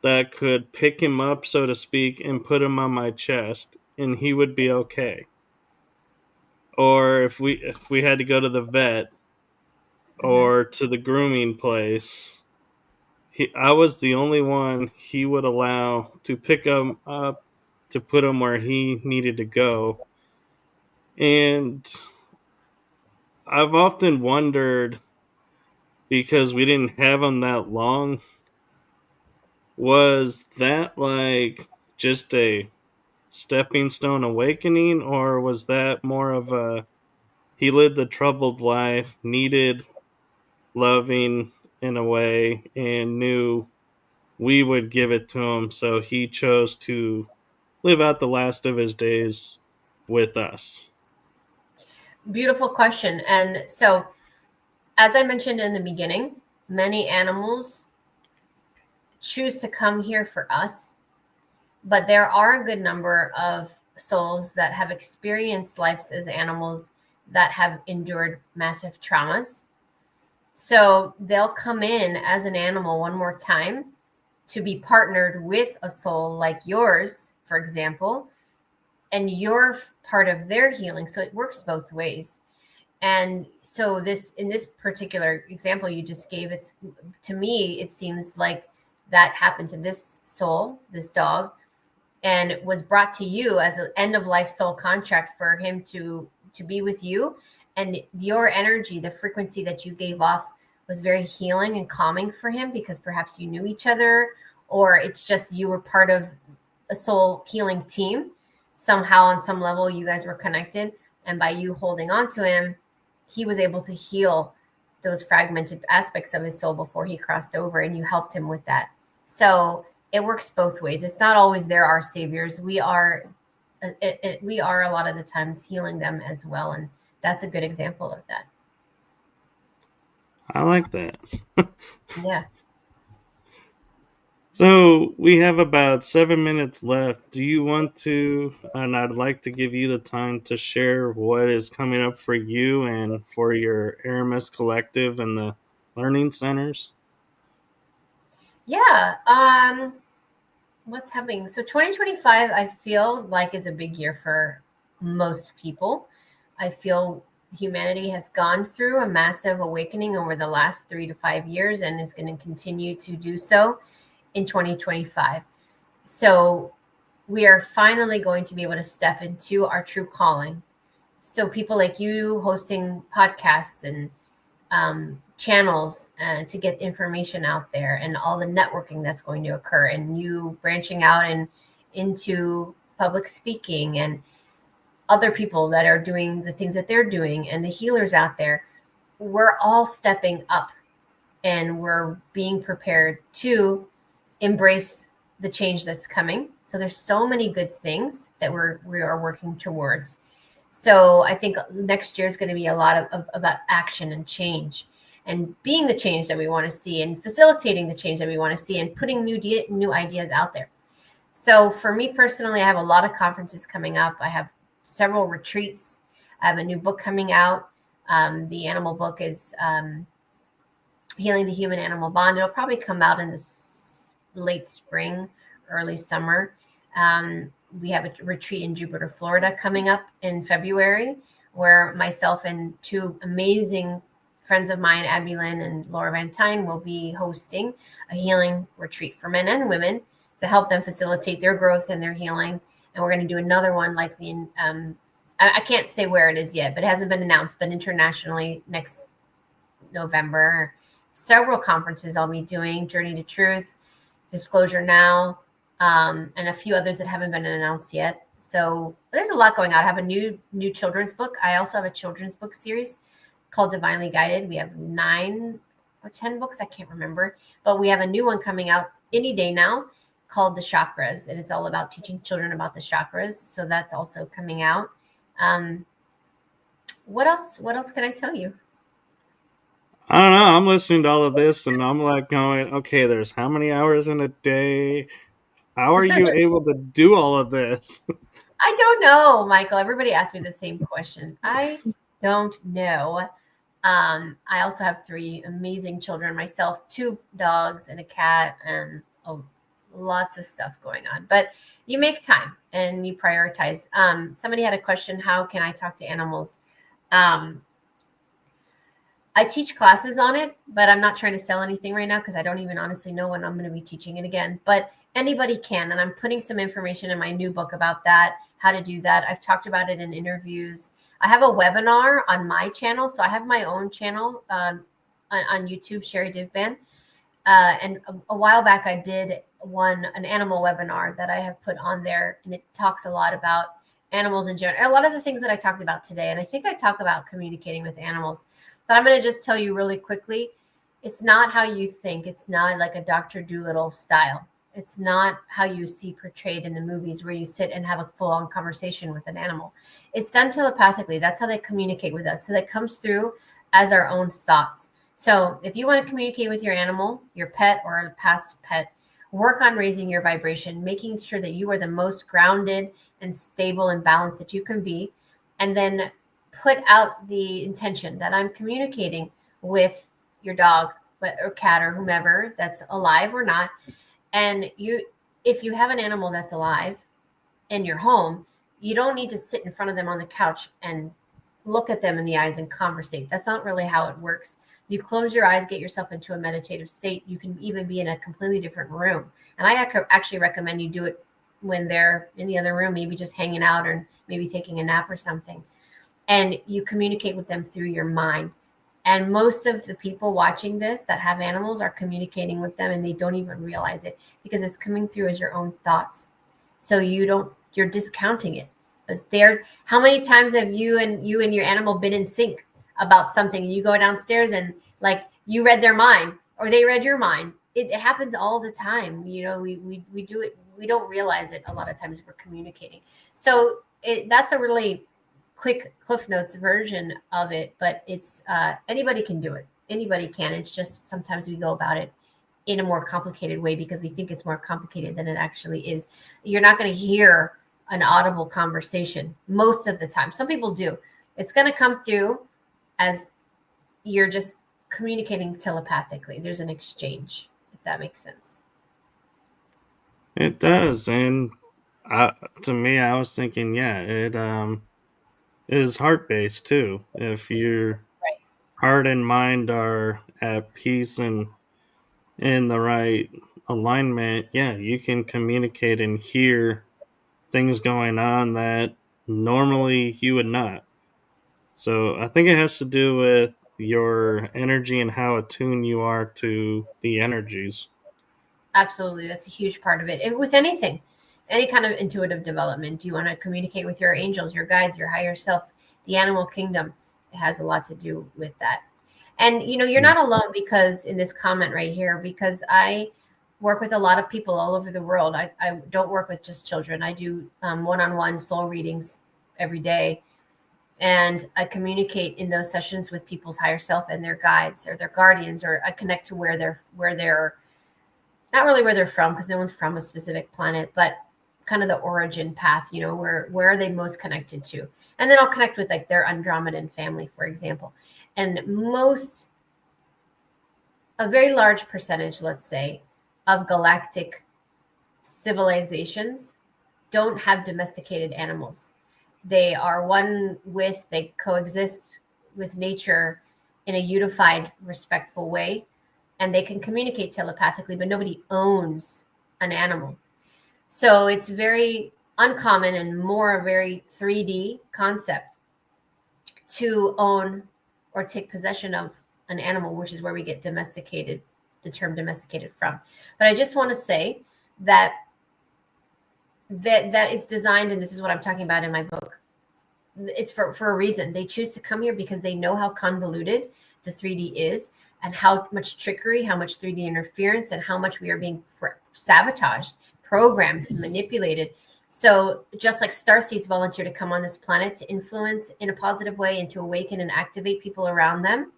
that could pick him up, so to speak, and put him on my chest, and he would be okay. Or if we had to go to the vet Mm-hmm. or to the grooming place, I was the only one he would allow to pick him up to put him where he needed to go. And I've often wondered, because we didn't have him that long, was that like just a stepping stone awakening, or was that more of a he lived a troubled life, needed loving in a way, and knew we would give it to him, so he chose to live out the last of his days with us? Beautiful question. And so, as I mentioned in the beginning, many animals choose to come here for us, but there are a good number of souls that have experienced lives as animals that have endured massive traumas. So they'll come in as an animal one more time to be partnered with a soul like yours, for example, and you're part of their healing. So it works both ways. And so this, in this particular example you just gave, it's, to me, it seems like that happened to this soul, this dog, and it was brought to you as an end of life soul contract for him to be with you. And your energy, the frequency that you gave off, was very healing and calming for him, because perhaps you knew each other, or it's just you were part of a soul healing team. Somehow on some level you guys were connected, and by you holding on to him, he was able to heal those fragmented aspects of his soul before he crossed over, and you helped him with that. So it works both ways. It's not always they're our saviors. We are we are a lot of the times healing them as well, and that's a good example of that. I like that. Yeah. So we have about 7 minutes left. Do you want to, and I'd like to give you the time to share what is coming up for you and for your Aramis collective and the learning centers? Yeah. What's happening? So 2025, I feel like, is a big year for most people. I feel humanity has gone through a massive awakening over the last 3 to 5 years and is going to continue to do so in 2025. So we are finally going to be able to step into our true calling. So people like you hosting podcasts and channels to get information out there, and all the networking that's going to occur, and you branching out and into public speaking, and other people that are doing the things that they're doing, and the healers out there, we're all stepping up, and we're being prepared to embrace the change that's coming. So there's so many good things that we are working towards. So I think next year is going to be a lot of about action and change, and being the change that we want to see, and facilitating the change that we want to see, and putting new ideas out there. So for me personally, I have a lot of conferences coming up. I have several retreats. I have a new book coming out. The animal book is Healing the Human Animal Bond. It'll probably come out in the late spring, early summer. We have a retreat in Jupiter, Florida coming up in February, where myself and two amazing friends of mine, Abby Lynn and Laura Van Tyne, will be hosting a healing retreat for men and women to help them facilitate their growth and their healing. And we're going to do another one likely in, I can't say where it is yet, but it hasn't been announced, but internationally next November. Several conferences I'll be doing: Journey to Truth, Disclosure Now, and a few others that haven't been announced yet. So there's a lot going on. I have a new children's book. I also have a children's book series called Divinely Guided. We have 9 or 10 books, I can't remember, but we have a new one coming out any day now called The Chakras, and it's all about teaching children about the chakras. So that's also coming out. What else can I tell you? I don't know. I'm listening to all of this and I'm like going, okay, there's how many hours in a day? How are you able to do all of this? I don't know, Michael. Everybody asks me the same question. I don't know. I also have 3 amazing children myself, 2 dogs and a cat, and lots of stuff going on. But you make time and you prioritize. Somebody had a question: how can I talk to animals? I teach classes on it, but I'm not trying to sell anything right now because I don't even honestly know when I'm going to be teaching it again. But Anybody can. And I'm putting some information in my new book about that, how to do that. I've talked about it in interviews. I have a webinar on my channel. So I have my own channel on YouTube, Sherri Divband. And a while back, I did an animal webinar that I have put on there. And it talks a lot about animals in general. A lot of the things that I talked about today. And I think I talk about communicating with animals. But I'm going to just tell you really quickly, it's not how you think. It's not like a Dr. Dolittle style. It's not how you see portrayed in the movies where you sit and have a full-on conversation with an animal. It's done telepathically. That's how they communicate with us. So that comes through as our own thoughts. So if you want to communicate with your animal, your pet or a past pet, work on raising your vibration, making sure that you are the most grounded and stable and balanced that you can be. And then put out the intention that I'm communicating with your dog or cat or whomever that's alive or not. And if you have an animal that's alive in your home, you don't need to sit in front of them on the couch and look at them in the eyes and conversate. That's not really how it works. You close your eyes, get yourself into a meditative state. You can even be in a completely different room. And I actually recommend you do it when they're in the other room, maybe just hanging out or maybe taking a nap or something. And you communicate with them through your mind. And most of the people watching this that have animals are communicating with them and they don't even realize it because it's coming through as your own thoughts. So you're discounting it. But how many times have you and your animal been in sync about something? You go downstairs and like you read their mind or they read your mind. It happens all the time. We do it. We don't realize it a lot of times we're communicating. So that's a really quick Cliff Notes version of it, but it's anybody can do it. Anybody can. It's just sometimes we go about it in a more complicated way because we think it's more complicated than it actually is. You're not going to hear an audible conversation most of the time. Some people do. It's going to come through as you're just communicating telepathically. There's an exchange, if that makes sense. It does. And to me, I was thinking, yeah, it is heart based too. If your Right. heart and mind are at peace and in the right alignment, yeah, you can communicate and hear things going on that normally you would not. So I think it has to do with your energy and how attuned you are to the energies. Absolutely. That's a huge part of it. And with anything, any kind of intuitive development, you want to communicate with your angels, your guides, your higher self, the animal kingdom. It has a lot to do with that. And, you're not alone because in this comment right here, because I work with a lot of people all over the world. I don't work with just children. I do one-on-one soul readings every day. And I communicate in those sessions with people's higher self and their guides or their guardians, or I connect to where they're not really where they're from because no one's from a specific planet, but kind of the origin path, where are they most connected to? And then I'll connect with like their Andromedan family, for example. And a very large percentage, let's say, of galactic civilizations don't have domesticated animals. They are they coexist with nature in a unified, respectful way. And they can communicate telepathically, but nobody owns an animal. So it's very uncommon and more a very 3D concept to own or take possession of an animal, which is where we get the term domesticated from. But I just want to say that it's designed, and this is what I'm talking about in my book. It's for a reason. They choose to come here because they know how convoluted the 3D is and how much trickery, how much 3D interference, and how much we are being sabotaged, programmed, and manipulated. So just like Starseeds volunteer to come on this planet to influence in a positive way and to awaken and activate people around them,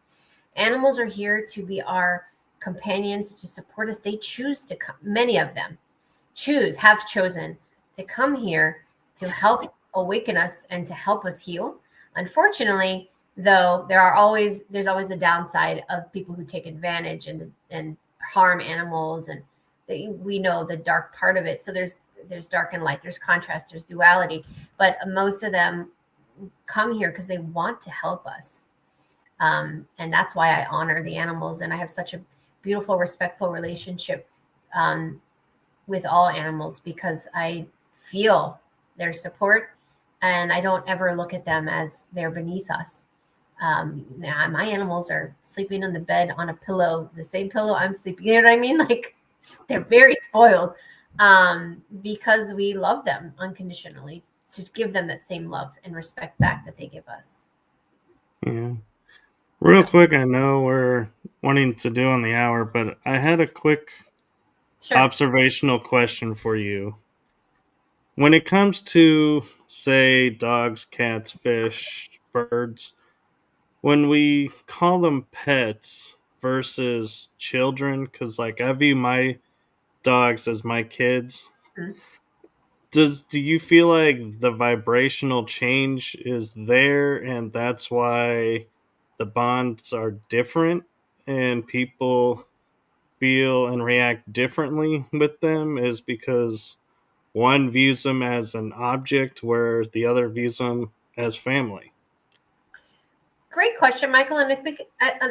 animals are here to be our companions, to support us. They choose to come. Many of them have chosen to come here to help awaken us and to help us heal. Unfortunately, though, there's always the downside of people who take advantage and harm animals, and we know the dark part of it. So there's dark and light, there's contrast, there's duality, but most of them come here because they want to help us. And that's why I honor the animals, and I have such a beautiful, respectful relationship with all animals because I feel their support, and I don't ever look at them as they're beneath us. My animals are sleeping in the bed on a pillow, the same pillow I'm sleeping. You know what I mean? Like, they're very spoiled, because we love them unconditionally, to give them that same love and respect back that they give us. Yeah. So, Real quick, I know we're wanting to do on the hour, but I had a quick sure. observational question for you. When it comes to, say, dogs, cats, fish, birds, when we call them pets versus children, because like I view my dogs as my kids, Mhm. do you feel like the vibrational change is there and that's why the bonds are different and people feel and react differently with them is because one views them as an object where the other views them as family? Great question, Michael. And I think,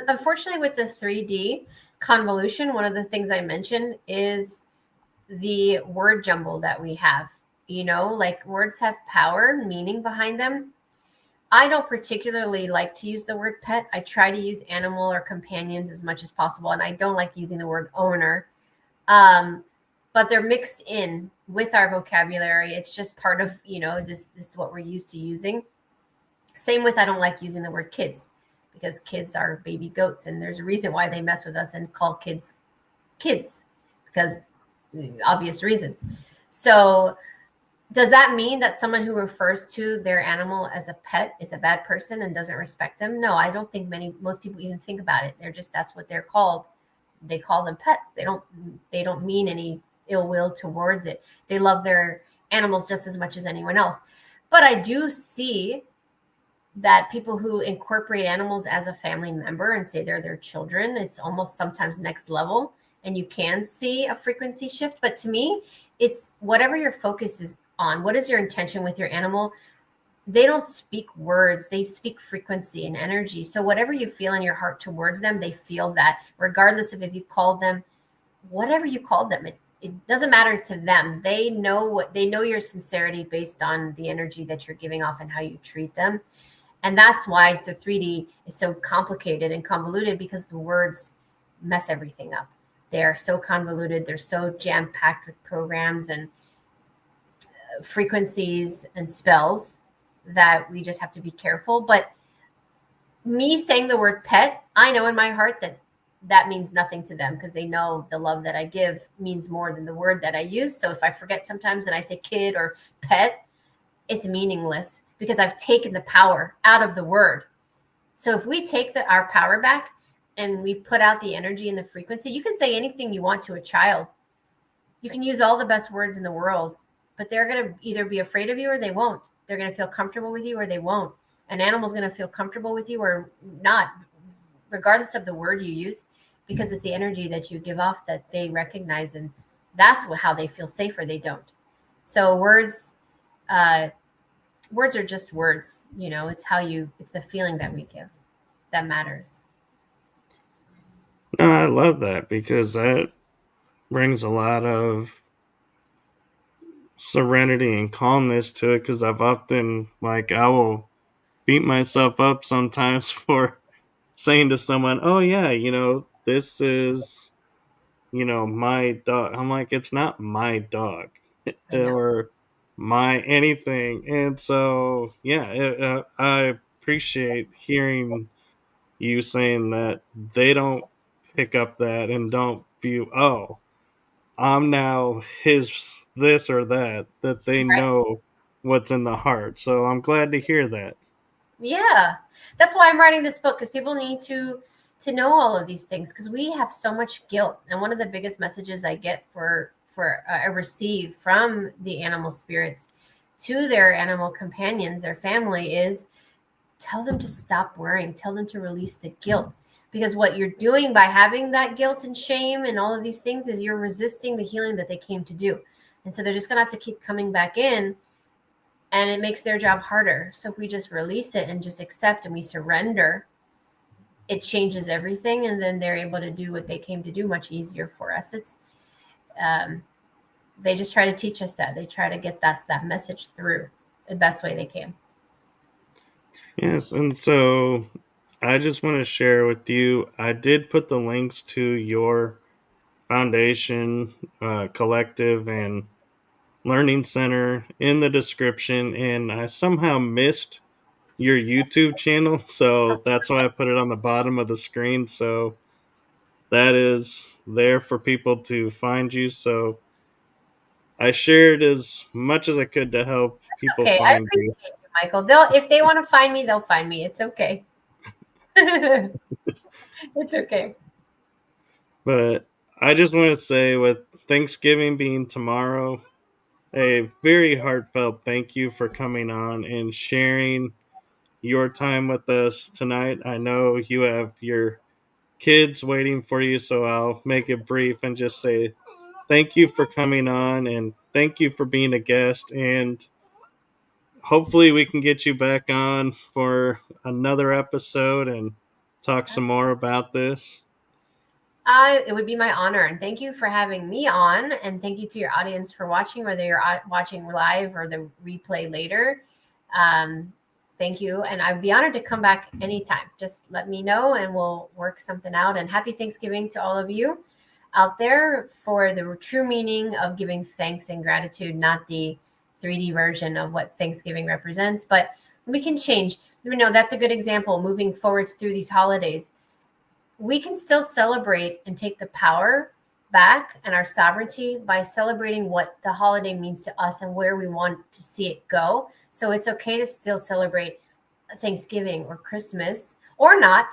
unfortunately, with the 3D convolution, one of the things I mentioned is the word jumble that we have. Like, words have power, meaning behind them. I don't particularly like to use the word pet. I try to use animal or companions as much as possible, and I don't like using the word owner. Um, but they're mixed in with our vocabulary. It's just part of, this is what we're used to using. Same with, I don't like using the word kids, because kids are baby goats, and there's a reason why they mess with us and call kids kids, because obvious reasons. So does that mean that someone who refers to their animal as a pet is a bad person and doesn't respect them? No, I don't think most people even think about it. They're just, that's what they're called. They call them pets. They don't mean any ill will towards it. They love their animals just as much as anyone else. But I do see that people who incorporate animals as a family member and say they're their children, it's almost sometimes next level, and you can see a frequency shift. But to me, it's whatever your focus is on. What is your intention with your animal? They don't speak words, they speak frequency and energy. So whatever you feel in your heart towards them, they feel that, regardless of if you called them whatever you called them. It doesn't matter to them. They know your sincerity based on the energy that you're giving off and how you treat them. And that's why the 3D is so complicated and convoluted, because the words mess everything up. They are so convoluted. They're so jam-packed with programs and frequencies and spells that we just have to be careful. But me saying the word pet, I know in my heart that means nothing to them, because they know the love that I give means more than the word that I use. So if I forget sometimes and I say kid or pet, it's meaningless, because I've taken the power out of the word. So if we take our power back and we put out the energy and the frequency, you can say anything you want to a child. You can use all the best words in the world, but they're going to either be afraid of you or they won't. They're going to feel comfortable with you or they won't. An animal's going to feel comfortable with you or not, regardless of the word you use, because it's the energy that you give off that they recognize, and that's how they feel safe or they don't. So words are just words. It's the feeling that we give that matters. No, I love that because that brings a lot of serenity and calmness to it. Because I've often, like, I will beat myself up sometimes for saying to someone, "Oh yeah, this is, my dog." I'm like, it's not my dog I know. or my anything. And so, yeah, I appreciate hearing you saying that they don't pick up that and don't view, oh, I'm now his this or that they Right. know what's in the heart. So I'm glad to hear that. Yeah, that's why I'm writing this book, because people need to know all of these things, because we have so much guilt. And one of the biggest messages I get I receive from the animal spirits to their animal companions, their family, is tell them to stop worrying, tell them to release the guilt, because what you're doing by having that guilt and shame and all of these things is you're resisting the healing that they came to do. And so they're just going to have to keep coming back in, and it makes their job harder. So if we just release it and just accept and we surrender, it changes everything, and then they're able to do what they came to do much easier for us. It's um, they just try to teach us that. They try to get that message through the best way they can. Yes, and so I just want to share with you. I did put the links to your foundation, collective, and learning center in the description, and I somehow missed your YouTube channel, so that's why I put it on the bottom of the screen. So that is there for people to find you. So I shared as much as I could to help people Okay, I find you. appreciate you, Michael. If they want to find me, they'll find me. It's okay. It's okay. But I just want to say, with Thanksgiving being tomorrow, a very heartfelt thank you for coming on and sharing your time with us tonight. I know you have your kids waiting for you, so I'll make it brief and just say thank you for coming on and thank you for being a guest. And hopefully, we can get you back on for another episode and talk some more about this. It would be my honor. And thank you for having me on. And thank you to your audience for watching, whether you're watching live or the replay later. Thank you. And I'd be honored to come back anytime. Just let me know and we'll work something out. And happy Thanksgiving to all of you out there for the true meaning of giving thanks and gratitude, not the 3D version of what Thanksgiving represents. But we can change. You know, that's a good example moving forward through these holidays. We can still celebrate and take the power back and our sovereignty by celebrating what the holiday means to us and where we want to see it go. So it's okay to still celebrate Thanksgiving or Christmas or not.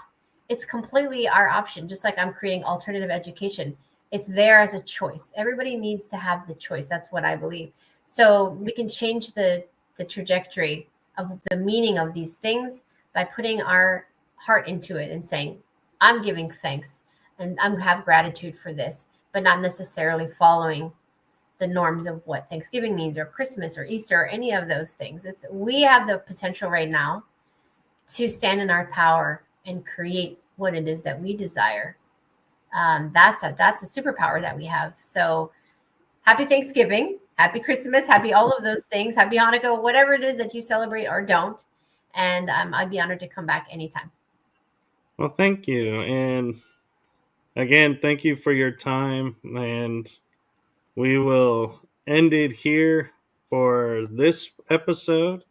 It's completely our option. Just like I'm creating alternative education, it's there as a choice. Everybody needs to have the choice. That's what I believe. So we can change the trajectory of the meaning of these things by putting our heart into it and saying, I'm giving thanks and I'm have gratitude for this, but not necessarily following the norms of what Thanksgiving means or Christmas or Easter or any of those things. We have the potential right now to stand in our power and create what it is that we desire. That's a superpower that we have. So happy Thanksgiving, happy Christmas, happy all of those things, happy Hanukkah, whatever it is that you celebrate or don't. And I'd be honored to come back anytime. Well, thank you. And again, thank you for your time. And we will end it here for this episode.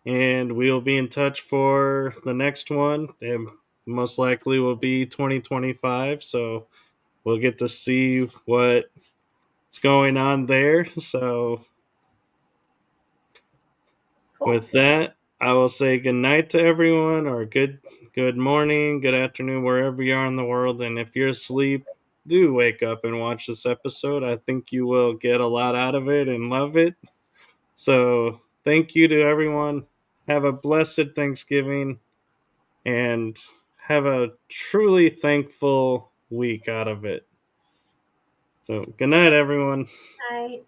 And we will be in touch for the next one. It most likely will be 2025. So we'll get to see what's going on there. So Cool. with that, I will say good night to everyone, or good morning, good afternoon, wherever you are in the world. And if you're asleep, do wake up and watch this episode. I think you will get a lot out of it and love it. So thank you to everyone. Have a blessed Thanksgiving and have a truly thankful week out of it. So good night, everyone. Bye.